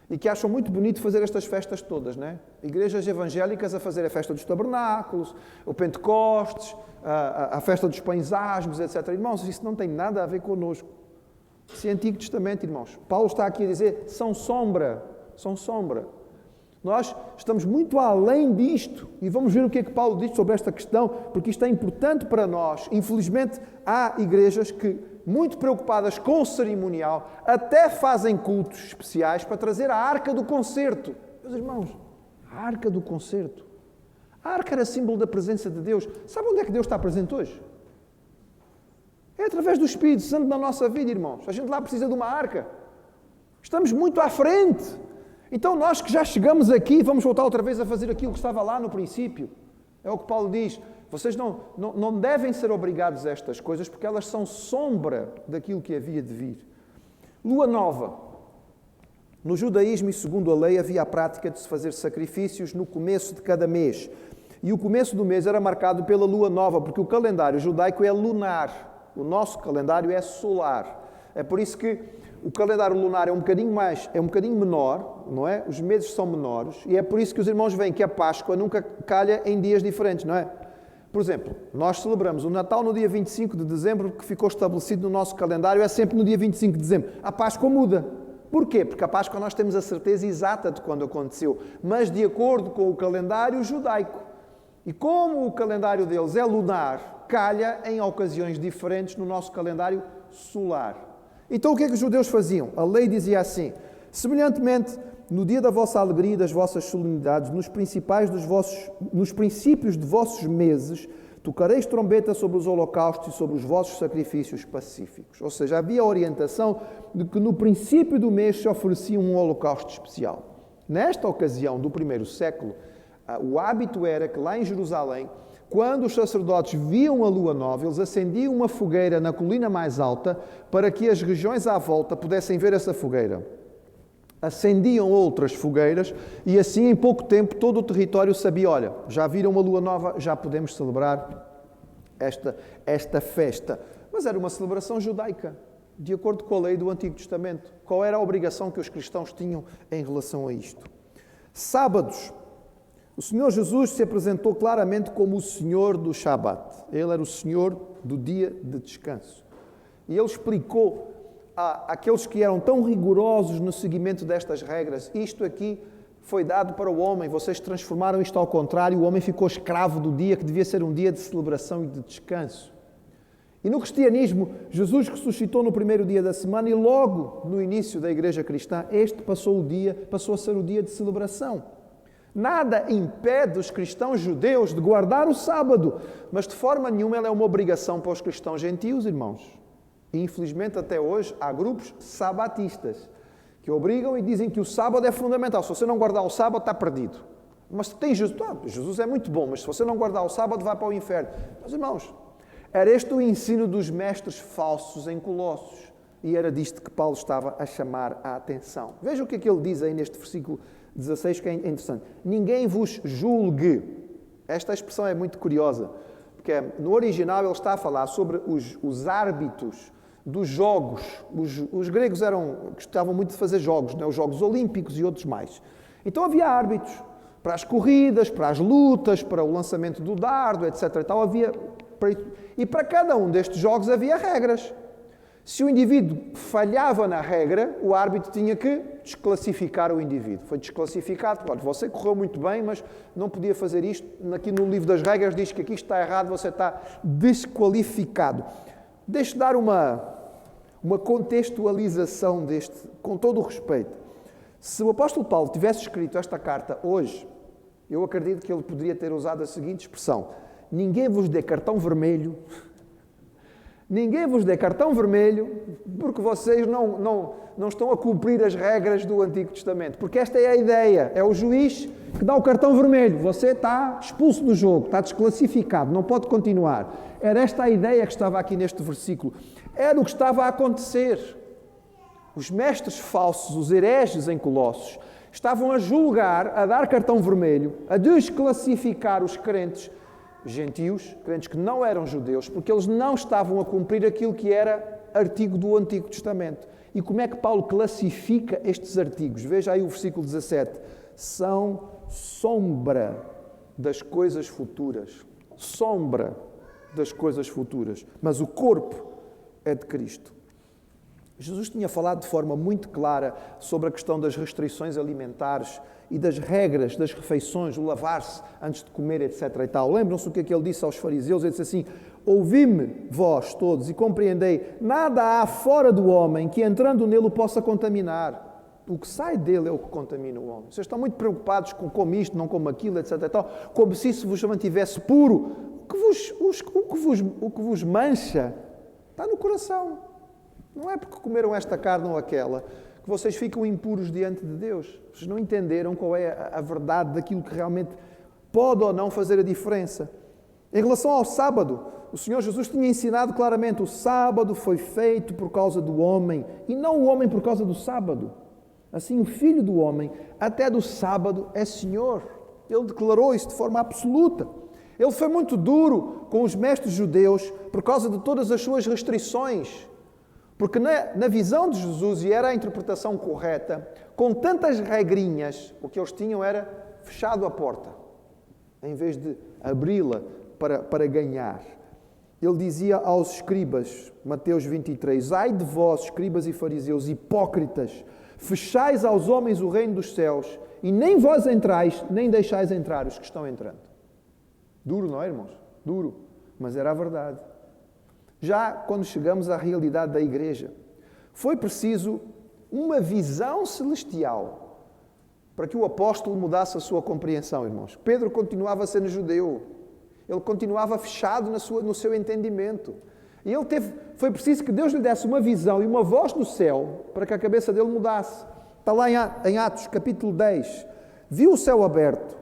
E que acham muito bonito fazer estas festas todas, não é? Igrejas evangélicas a fazer a festa dos tabernáculos, o Pentecostes, a festa dos pães asmos, etc. Irmãos, isso não tem nada a ver connosco. Isso é Antigo Testamento, irmãos. Paulo está aqui a dizer, são sombra. Nós estamos muito além disto e vamos ver o que é que Paulo diz sobre esta questão, porque isto é importante para nós. Infelizmente, há igrejas que, muito preocupadas com o cerimonial, até fazem cultos especiais para trazer a arca do concerto. Meus irmãos, a arca do concerto. A arca era símbolo da presença de Deus. Sabe onde é que Deus está presente hoje? É através do Espírito Santo na nossa vida, irmãos. A gente lá precisa de uma arca. Estamos muito à frente. Então nós que já chegamos aqui, vamos voltar outra vez a fazer aquilo que estava lá no princípio. É o que Paulo diz. Vocês não devem ser obrigados a estas coisas porque elas são sombra daquilo que havia de vir. Lua nova. No judaísmo e segundo a lei havia a prática de se fazer sacrifícios no começo de cada mês. E o começo do mês era marcado pela lua nova, porque o calendário judaico é lunar. O nosso calendário é solar. É por isso que o calendário lunar é um bocadinho menor, não é? Os meses são menores e é por isso que os irmãos veem que a Páscoa nunca calha em dias diferentes, não é? Por exemplo, nós celebramos o Natal no dia 25 de dezembro, que ficou estabelecido no nosso calendário, é sempre no dia 25 de dezembro. A Páscoa muda. Porquê? Porque a Páscoa nós temos a certeza exata de quando aconteceu, mas de acordo com o calendário judaico. E como o calendário deles é lunar, calha em ocasiões diferentes no nosso calendário solar. Então o que é que os judeus faziam? A lei dizia assim, semelhantemente, no dia da vossa alegria e das vossas solenidades, nos princípios de vossos meses, tocareis trombeta sobre os holocaustos e sobre os vossos sacrifícios pacíficos. Ou seja, havia a orientação de que no princípio do mês se oferecia um holocausto especial. Nesta ocasião do primeiro século, o hábito era que lá em Jerusalém, quando os sacerdotes viam a lua nova, eles acendiam uma fogueira na colina mais alta para que as regiões à volta pudessem ver essa fogueira. Acendiam outras fogueiras e assim em pouco tempo todo o território sabia, olha, já viram uma lua nova, já podemos celebrar esta festa. Mas era uma celebração judaica. de acordo com a lei do Antigo Testamento. Qual era a obrigação que os cristãos tinham em relação a isto? Sábados. O Senhor Jesus se apresentou claramente como o Senhor do Shabat. Ele era o Senhor do dia de descanso. E Ele explicou àqueles que eram tão rigorosos no seguimento destas regras: isto aqui foi dado para o homem, vocês transformaram isto ao contrário, o homem ficou escravo do dia que devia ser um dia de celebração e de descanso. E no cristianismo, Jesus ressuscitou no primeiro dia da semana e logo no início da igreja cristã, este passou a ser o dia de celebração. Nada impede os cristãos judeus de guardar o sábado, mas de forma nenhuma ela é uma obrigação para os cristãos gentios, irmãos. E infelizmente até hoje há grupos sabatistas que obrigam e dizem que o sábado é fundamental. Se você não guardar o sábado, está perdido. Mas tem Jesus. Jesus é muito bom, mas se você não guardar o sábado, vai para o inferno. Mas, irmãos, era este o ensino dos mestres falsos em Colossos. E era disto que Paulo estava a chamar a atenção. Veja o que é que ele diz aí neste versículo 16, que é interessante. Ninguém vos julgue. Esta expressão é muito curiosa, porque no original ele está a falar sobre os árbitros dos jogos. Os gregos gostavam muito de fazer jogos, não é? Os Jogos Olímpicos e outros mais. Então havia árbitros para as corridas, para as lutas, para o lançamento do dardo, etc. E para cada um destes jogos havia regras. Se o indivíduo falhava na regra, o árbitro tinha que desclassificar o indivíduo. Foi desclassificado. Pode, você correu muito bem, mas não podia fazer isto. Aqui no livro das regras diz que aqui está errado, você está desqualificado. Deixe-me dar uma contextualização deste, com todo o respeito. Se o apóstolo Paulo tivesse escrito esta carta hoje, eu acredito que ele poderia ter usado a seguinte expressão: ninguém vos dê cartão vermelho, porque vocês não estão a cumprir as regras do Antigo Testamento. Porque esta é a ideia, é o juiz que dá o cartão vermelho, você está expulso do jogo, está desclassificado, não pode continuar. Era esta a ideia que estava aqui neste versículo. Era o que estava a acontecer. Os mestres falsos, os hereges em Colossos, estavam a julgar, a dar cartão vermelho, a desclassificar os crentes gentios, crentes que não eram judeus, porque eles não estavam a cumprir aquilo que era artigo do Antigo Testamento. E como é que Paulo classifica estes artigos? Veja aí o versículo 17. São sombra das coisas futuras. Sombra das coisas futuras. Mas o corpo é de Cristo. Jesus tinha falado de forma muito clara sobre a questão das restrições alimentares e das regras das refeições, o lavar-se antes de comer, etc. e tal. Lembram-se o que é que ele disse aos fariseus? Ele disse assim: ouvi-me, vós todos, e compreendei, nada há fora do homem que entrando nele o possa contaminar. O que sai dele é o que contamina o homem. Vocês estão muito preocupados com como isto, não como aquilo, etc. e tal, como se isso vos mantivesse puro. O que vos mancha está no coração. Não é porque comeram esta carne ou aquela que vocês ficam impuros diante de Deus. Vocês não entenderam qual é a verdade daquilo que realmente pode ou não fazer a diferença. Em relação ao sábado, o Senhor Jesus tinha ensinado claramente: o sábado foi feito por causa do homem e não o homem por causa do sábado. Assim, o Filho do homem, até do sábado, é Senhor. Ele declarou isso de forma absoluta. Ele foi muito duro com os mestres judeus por causa de todas as suas restrições. Porque na visão de Jesus, e era a interpretação correta, com tantas regrinhas, o que eles tinham era fechado a porta, em vez de abri-la para ganhar. Ele dizia aos escribas, Mateus 23, ai de vós, escribas e fariseus, hipócritas, fechais aos homens o reino dos céus, e nem vós entrais, nem deixais entrar os que estão entrando. Duro, não é, irmãos? Duro, mas era a verdade. Já quando chegamos à realidade da igreja, foi preciso uma visão celestial para que o apóstolo mudasse a sua compreensão, irmãos. Pedro continuava sendo judeu, ele continuava fechado no seu entendimento. E foi preciso que Deus lhe desse uma visão e uma voz do céu para que a cabeça dele mudasse. Está lá em Atos, capítulo 10. Viu o céu aberto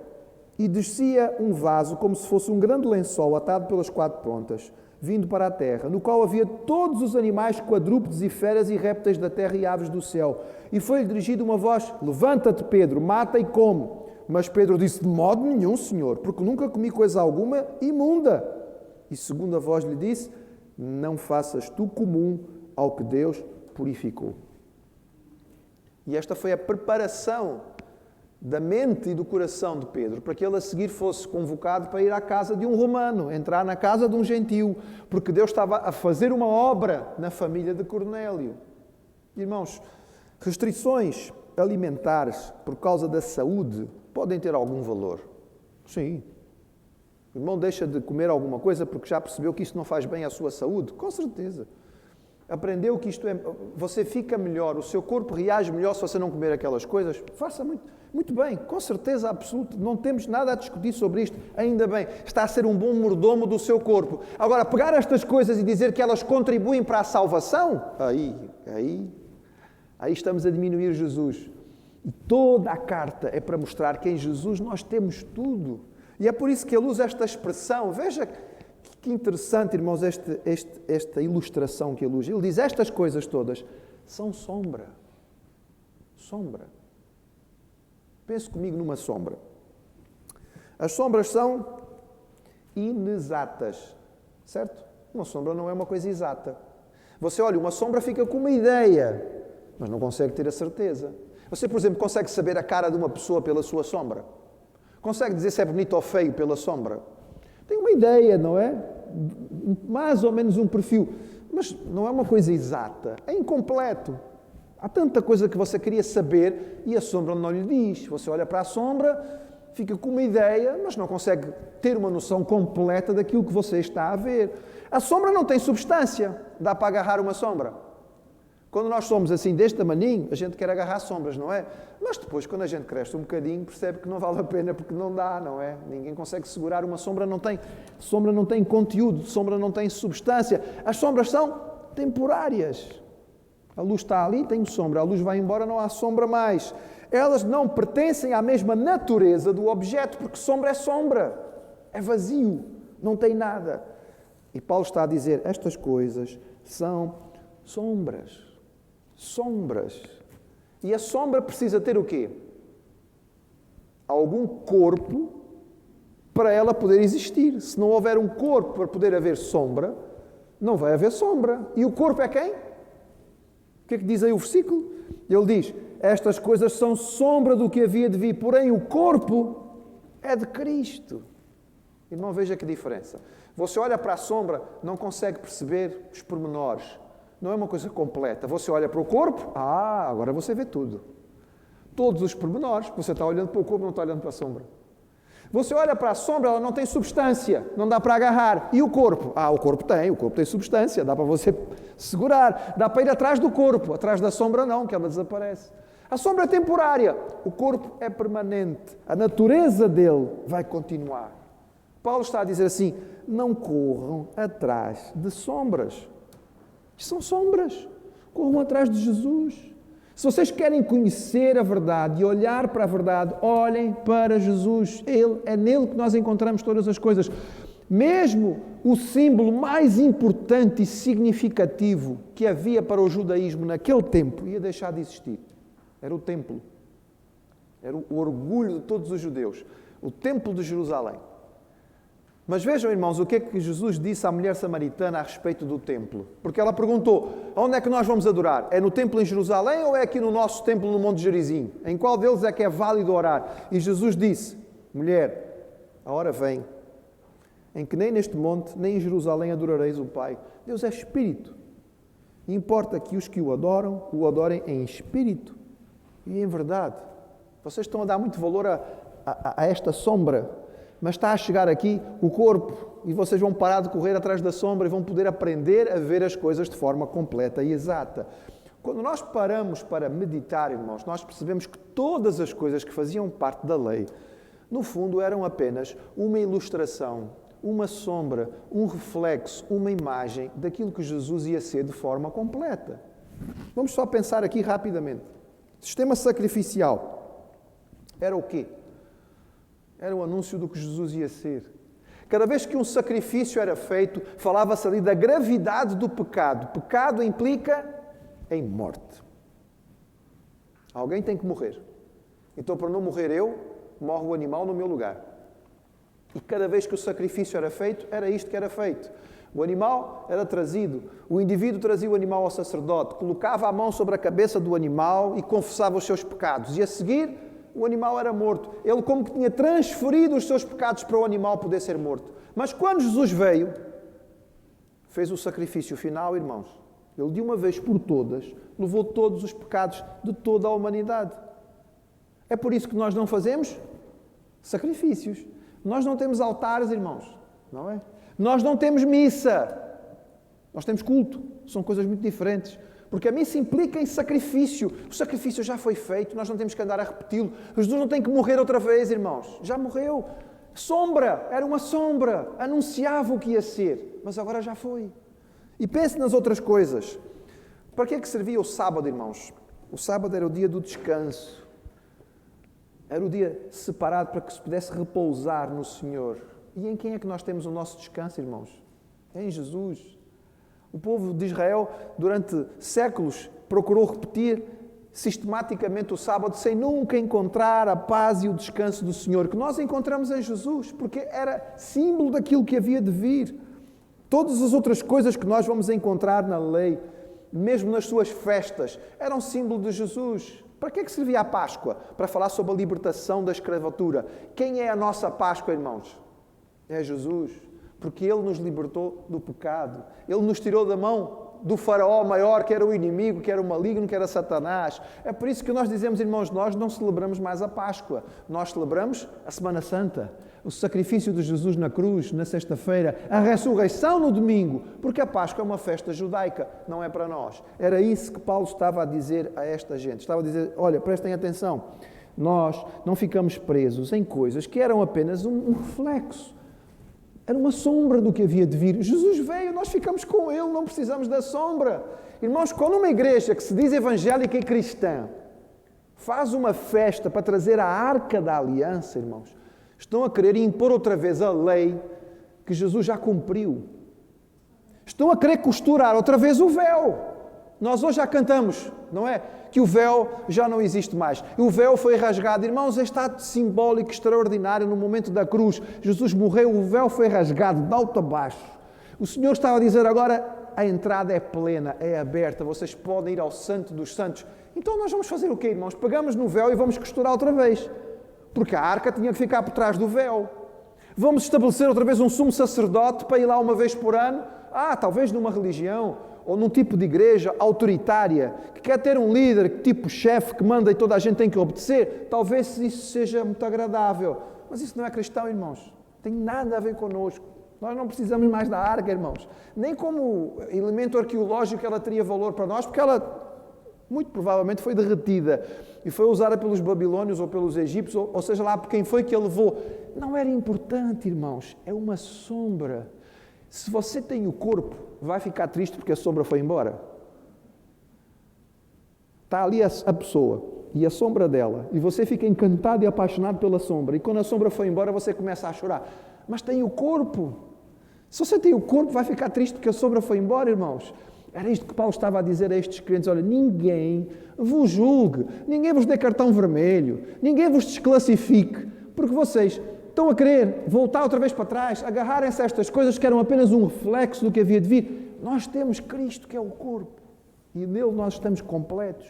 e descia um vaso como se fosse um grande lençol atado pelas quatro pontas, vindo para a terra, no qual havia todos os animais quadrúpedes e feras e répteis da terra e aves do céu. E foi-lhe dirigida uma voz: levanta-te, Pedro, mata e come. Mas Pedro disse: de modo nenhum, Senhor, porque nunca comi coisa alguma imunda. E segunda voz lhe disse: não faças tu comum ao que Deus purificou. E esta foi a preparação da mente e do coração de Pedro, para que ele a seguir fosse convocado para ir à casa de um romano, entrar na casa de um gentio, porque Deus estava a fazer uma obra na família de Cornélio. Irmãos, restrições alimentares por causa da saúde podem ter algum valor. Sim. O irmão deixa de comer alguma coisa porque já percebeu que isto não faz bem à sua saúde? Com certeza. Aprendeu que isto é... Você fica melhor, o seu corpo reage melhor se você não comer aquelas coisas? Faça muito bem, com certeza absoluta. Não temos nada a discutir sobre isto. Ainda bem, está a ser um bom mordomo do seu corpo. Agora, pegar estas coisas e dizer que elas contribuem para a salvação, aí estamos a diminuir Jesus. E toda a carta é para mostrar que em Jesus nós temos tudo. E é por isso que ele usa esta expressão. Veja que interessante, irmãos, esta ilustração que ele usa. Ele diz, estas coisas todas são sombra. Sombra. Pense comigo numa sombra. As sombras são inexatas, certo? Uma sombra não é uma coisa exata. Você olha, uma sombra fica com uma ideia, mas não consegue ter a certeza. Você, por exemplo, consegue saber a cara de uma pessoa pela sua sombra? Consegue dizer se é bonito ou feio pela sombra? Tem uma ideia, não é? Mais ou menos um perfil. Mas não é uma coisa exata. É incompleto. Há tanta coisa que você queria saber e a sombra não lhe diz. Você olha para a sombra, fica com uma ideia, mas não consegue ter uma noção completa daquilo que você está a ver. A sombra não tem substância. Dá para agarrar uma sombra. Quando nós somos assim deste tamaninho, a gente quer agarrar sombras, não é? Mas depois, quando a gente cresce um bocadinho, percebe que não vale a pena porque não dá, não é? Ninguém consegue segurar uma sombra, não tem conteúdo, sombra não tem substância. As sombras são temporárias. A luz está ali, tem sombra. A luz vai embora, não há sombra mais. Elas não pertencem à mesma natureza do objeto, porque sombra é sombra. É vazio, não tem nada. E Paulo está a dizer, estas coisas são sombras. Sombras. E a sombra precisa ter o quê? Algum corpo para ela poder existir. Se não houver um corpo para poder haver sombra, não vai haver sombra. E o corpo é quem? O que é que diz aí o versículo? Ele diz, estas coisas são sombra do que havia de vir, porém o corpo é de Cristo. Irmão, veja que diferença. Você olha para a sombra, não consegue perceber os pormenores. Não é uma coisa completa. Você olha para o corpo, agora você vê tudo. Todos os pormenores. Você está olhando para o corpo, não está olhando para a sombra. Você olha para a sombra, ela não tem substância. Não dá para agarrar. E o corpo? O corpo tem substância. Dá para você segurar. Dá para ir atrás do corpo. Atrás da sombra não, que ela desaparece. A sombra é temporária. O corpo é permanente. A natureza dele vai continuar. Paulo está a dizer assim, não corram atrás de sombras. São sombras. Corram atrás de Jesus. Se vocês querem conhecer a verdade e olhar para a verdade, olhem para Jesus. É nele que nós encontramos todas as coisas. Mesmo o símbolo mais importante e significativo que havia para o judaísmo naquele tempo ia deixar de existir. Era o templo. Era o orgulho de todos os judeus. O templo de Jerusalém. Mas vejam, irmãos, o que é que Jesus disse à mulher samaritana a respeito do templo. Porque ela perguntou, onde é que nós vamos adorar? É no templo em Jerusalém ou é aqui no nosso templo no Monte Gerizim? Em qual deles é que é válido orar? E Jesus disse, mulher, a hora vem, em que nem neste monte, nem em Jerusalém adorareis o Pai. Deus é Espírito. E importa que os que o adoram, o adorem em Espírito e em verdade. Vocês estão a dar muito valor a esta sombra. Mas está a chegar aqui o corpo e vocês vão parar de correr atrás da sombra e vão poder aprender a ver as coisas de forma completa e exata. Quando nós paramos para meditar, irmãos, nós percebemos que todas as coisas que faziam parte da lei, no fundo, eram apenas uma ilustração, uma sombra, um reflexo, uma imagem daquilo que Jesus ia ser de forma completa. Vamos só pensar aqui rapidamente. Sistema sacrificial era o quê? Era o anúncio do que Jesus ia ser. Cada vez que um sacrifício era feito, falava-se ali da gravidade do pecado. Pecado implica em morte. Alguém tem que morrer. Então, para não morrer eu, morre o animal no meu lugar. E cada vez que o sacrifício era feito, era isto que era feito. O animal era trazido, o indivíduo trazia o animal ao sacerdote, colocava a mão sobre a cabeça do animal e confessava os seus pecados. E a seguir, o animal era morto. Ele como que tinha transferido os seus pecados para o animal poder ser morto. Mas quando Jesus veio, fez o sacrifício final, irmãos. Ele de uma vez por todas levou todos os pecados de toda a humanidade. É por isso que nós não fazemos sacrifícios. Nós não temos altares, irmãos, não é? Nós não temos missa. Nós temos culto. São coisas muito diferentes. Porque a missa implica em sacrifício. O sacrifício já foi feito, nós não temos que andar a repeti-lo. Jesus não tem que morrer outra vez, irmãos. Já morreu. Sombra, era uma sombra. Anunciava o que ia ser. Mas agora já foi. E pense nas outras coisas. Para que é que servia o sábado, irmãos? O sábado era o dia do descanso. Era o dia separado para que se pudesse repousar no Senhor. E em quem é que nós temos o nosso descanso, irmãos? É em Jesus. O povo de Israel, durante séculos, procurou repetir sistematicamente o sábado sem nunca encontrar a paz e o descanso do Senhor, que nós encontramos em Jesus, porque era símbolo daquilo que havia de vir. Todas as outras coisas que nós vamos encontrar na lei, mesmo nas suas festas, eram símbolo de Jesus. Para que é que servia a Páscoa? Para falar sobre a libertação da escravatura. Quem é a nossa Páscoa, irmãos? É Jesus. Porque Ele nos libertou do pecado. Ele nos tirou da mão do faraó maior, que era o inimigo, que era o maligno, que era Satanás. É por isso que nós dizemos, irmãos, nós não celebramos mais a Páscoa. Nós celebramos a Semana Santa. O sacrifício de Jesus na cruz, na sexta-feira, a ressurreição no domingo, porque a Páscoa é uma festa judaica, não é para nós. Era isso que Paulo estava a dizer a esta gente. Estava a dizer, olha, prestem atenção, nós não ficamos presos em coisas que eram apenas um reflexo. Era uma sombra do que havia de vir. Jesus veio, nós ficamos com Ele, não precisamos da sombra. Irmãos, quando uma igreja que se diz evangélica e cristã faz uma festa para trazer a Arca da Aliança, irmãos, estão a querer impor outra vez a lei que Jesus já cumpriu. Estão a querer costurar outra vez o véu. Nós hoje já cantamos, não é? Que o véu já não existe mais. O véu foi rasgado. Irmãos, este ato simbólico extraordinário no momento da cruz. Jesus morreu, o véu foi rasgado de alto a baixo. O Senhor estava a dizer agora, a entrada é plena, é aberta, vocês podem ir ao Santo dos Santos. Então nós vamos fazer o quê, irmãos? Pegamos no véu e vamos costurar outra vez. Porque a arca tinha que ficar por trás do véu. Vamos estabelecer outra vez um sumo sacerdote para ir lá uma vez por ano? Talvez numa religião ou num tipo de igreja autoritária, que quer ter um líder, tipo chefe, que manda e toda a gente tem que obedecer. Talvez isso seja muito agradável. Mas isso não é cristão, irmãos. Tem nada a ver connosco. Nós não precisamos mais da arca, irmãos. Nem como elemento arqueológico ela teria valor para nós, porque ela muito provavelmente foi derretida e foi usada pelos babilônios ou pelos egípcios, ou seja lá por quem foi que a levou. Não era importante, irmãos. É uma sombra. Se você tem o corpo, vai ficar triste porque a sombra foi embora? Está ali a pessoa e a sombra dela, e você fica encantado e apaixonado pela sombra, e quando a sombra foi embora você começa a chorar. Mas tem o corpo. Se você tem o corpo, vai ficar triste porque a sombra foi embora, irmãos. Era isto que Paulo estava a dizer a estes crentes. Olha, ninguém vos julgue, ninguém vos dê cartão vermelho, ninguém vos desclassifique, porque vocês estão a querer voltar outra vez para trás, agarrarem-se a estas coisas que eram apenas um reflexo do que havia de vir. Nós temos Cristo, que é o corpo, e nele nós estamos completos.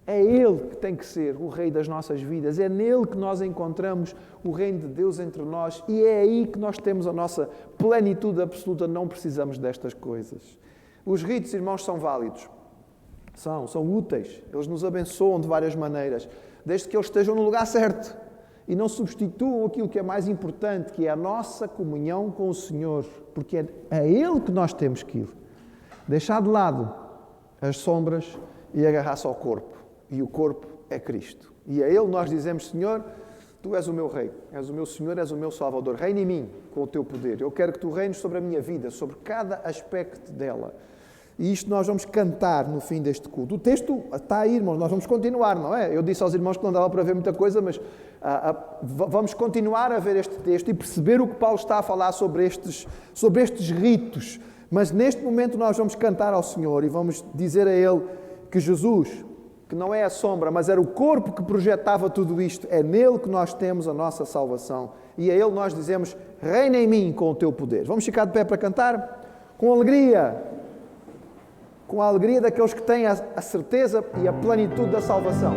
É Ele que tem que ser o Rei das nossas vidas, é nele que nós encontramos o reino de Deus entre nós, e é aí que nós temos a nossa plenitude absoluta, não precisamos destas coisas. Os ritos, irmãos, são válidos, são úteis, eles nos abençoam de várias maneiras, desde que eles estejam no lugar certo e não substituam aquilo que é mais importante, que é a nossa comunhão com o Senhor, porque é a Ele que nós temos que ir. Deixar de lado as sombras e agarrar-se ao corpo, e o corpo é Cristo. E a Ele nós dizemos, Senhor, Tu és o meu Rei, és o meu Senhor, és o meu Salvador, reina em mim com o Teu poder. Eu quero que Tu reines sobre a minha vida, sobre cada aspecto dela. E isto nós vamos cantar no fim deste culto. O texto está aí, irmãos, nós vamos continuar, não é? Eu disse aos irmãos que não dava para ver muita coisa, mas vamos continuar a ver este texto e perceber o que Paulo está a falar sobre estes ritos. Mas neste momento nós vamos cantar ao Senhor e vamos dizer a Ele que Jesus, que não é a sombra, mas era o corpo que projetava tudo isto, é nele que nós temos a nossa salvação. E a Ele nós dizemos, reina em mim com o Teu poder. Vamos ficar de pé para cantar? com a alegria daqueles que têm a certeza e a plenitude da salvação.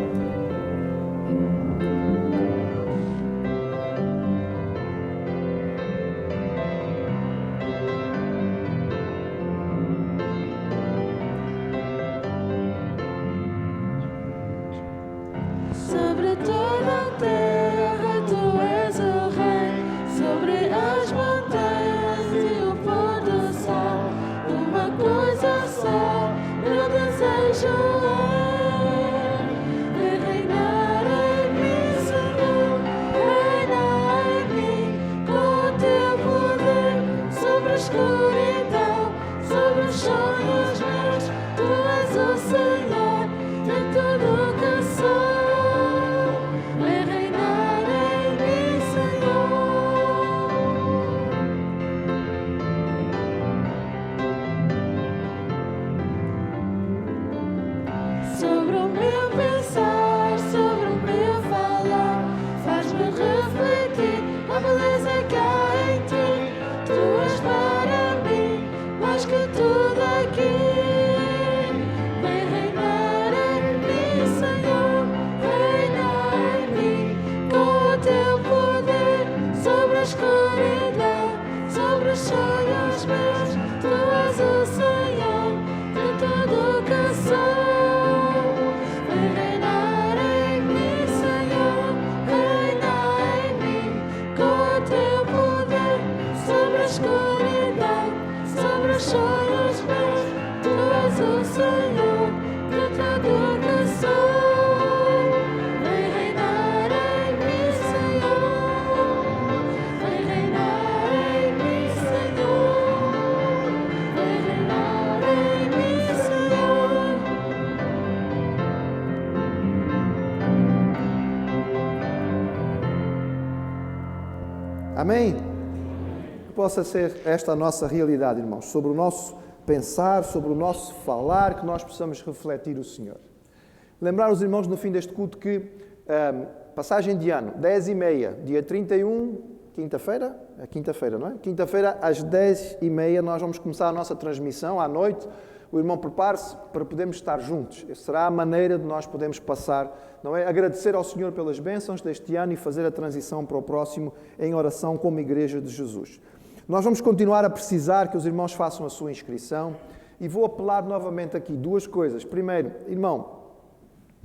Sobre toda a terra tu és o rei, sobre as montanhas e o pôr do sol. Uma coisa só meu desejo é reinar em mim, Senhor, reina em mim com o teu poder sobre a escuridão, sobre os sonhos meus. Tu és o Senhor de tudo o que sou. Sobre o meu pensar, sobre o meu falar, faz-me refletir a beleza que há em ti. Tu és para mim mais que tudo aqui. Vem reinar em mim, Senhor, reina em mim com o teu poder sobre a escuridão, sobre os sonhos meus. Tu és o Senhor de tudo o que sou. Sonhos meus, tu és o Senhor de tudo que sou. Vem reinar em mim, Senhor. Vem reinar em mim, Senhor. Vem reinar em mim, Senhor. Amém? Possa ser esta a nossa realidade, irmãos, sobre o nosso pensar, sobre o nosso falar, que nós possamos refletir o Senhor. Lembrar os irmãos no fim deste culto que passagem de ano, 10h30, dia 31, quinta-feira? É quinta-feira, não é? Quinta-feira, às 10h30, nós vamos começar a nossa transmissão à noite. O irmão prepare-se para podermos estar juntos. Essa será a maneira de nós podermos passar, não é? Agradecer ao Senhor pelas bênçãos deste ano e fazer a transição para o próximo em oração como Igreja de Jesus. Nós vamos continuar a precisar que os irmãos façam a sua inscrição e vou apelar novamente aqui duas coisas. Primeiro, irmão,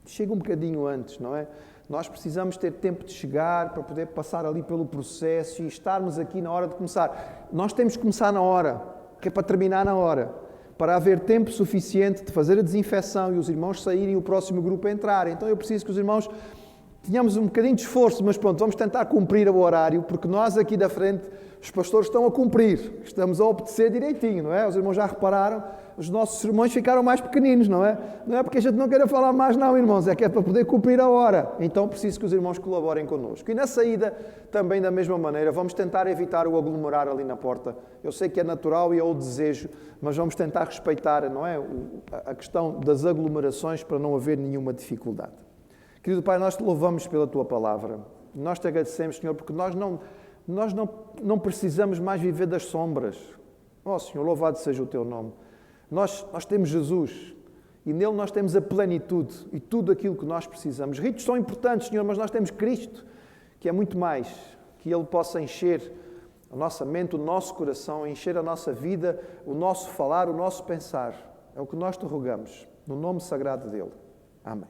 chega um bocadinho antes, não é? Nós precisamos ter tempo de chegar para poder passar ali pelo processo e estarmos aqui na hora de começar. Nós temos que começar na hora, que é para terminar na hora, para haver tempo suficiente de fazer a desinfecção e os irmãos saírem e o próximo grupo entrar. Então eu preciso que os irmãos tenhamos um bocadinho de esforço, mas pronto, vamos tentar cumprir o horário, porque nós aqui da frente, os pastores estão a cumprir, estamos a obedecer direitinho, não é? Os irmãos já repararam, os nossos sermões ficaram mais pequeninos, não é? Não é porque a gente não queira falar mais não, irmãos, é que é para poder cumprir a hora. Então preciso que os irmãos colaborem connosco. E na saída, também da mesma maneira, vamos tentar evitar o aglomerar ali na porta. Eu sei que é natural e é o desejo, mas vamos tentar respeitar, não é? A questão das aglomerações para não haver nenhuma dificuldade. Querido Pai, nós te louvamos pela Tua Palavra. Nós te agradecemos, Senhor, porque nós não precisamos mais viver das sombras. Oh, Senhor, louvado seja o Teu nome. Nós temos Jesus e nele nós temos a plenitude e tudo aquilo que nós precisamos. Ritos são importantes, Senhor, mas nós temos Cristo, que é muito mais, que Ele possa encher a nossa mente, o nosso coração, encher a nossa vida, o nosso falar, o nosso pensar. É o que nós te rogamos, no nome sagrado dEle. Amém.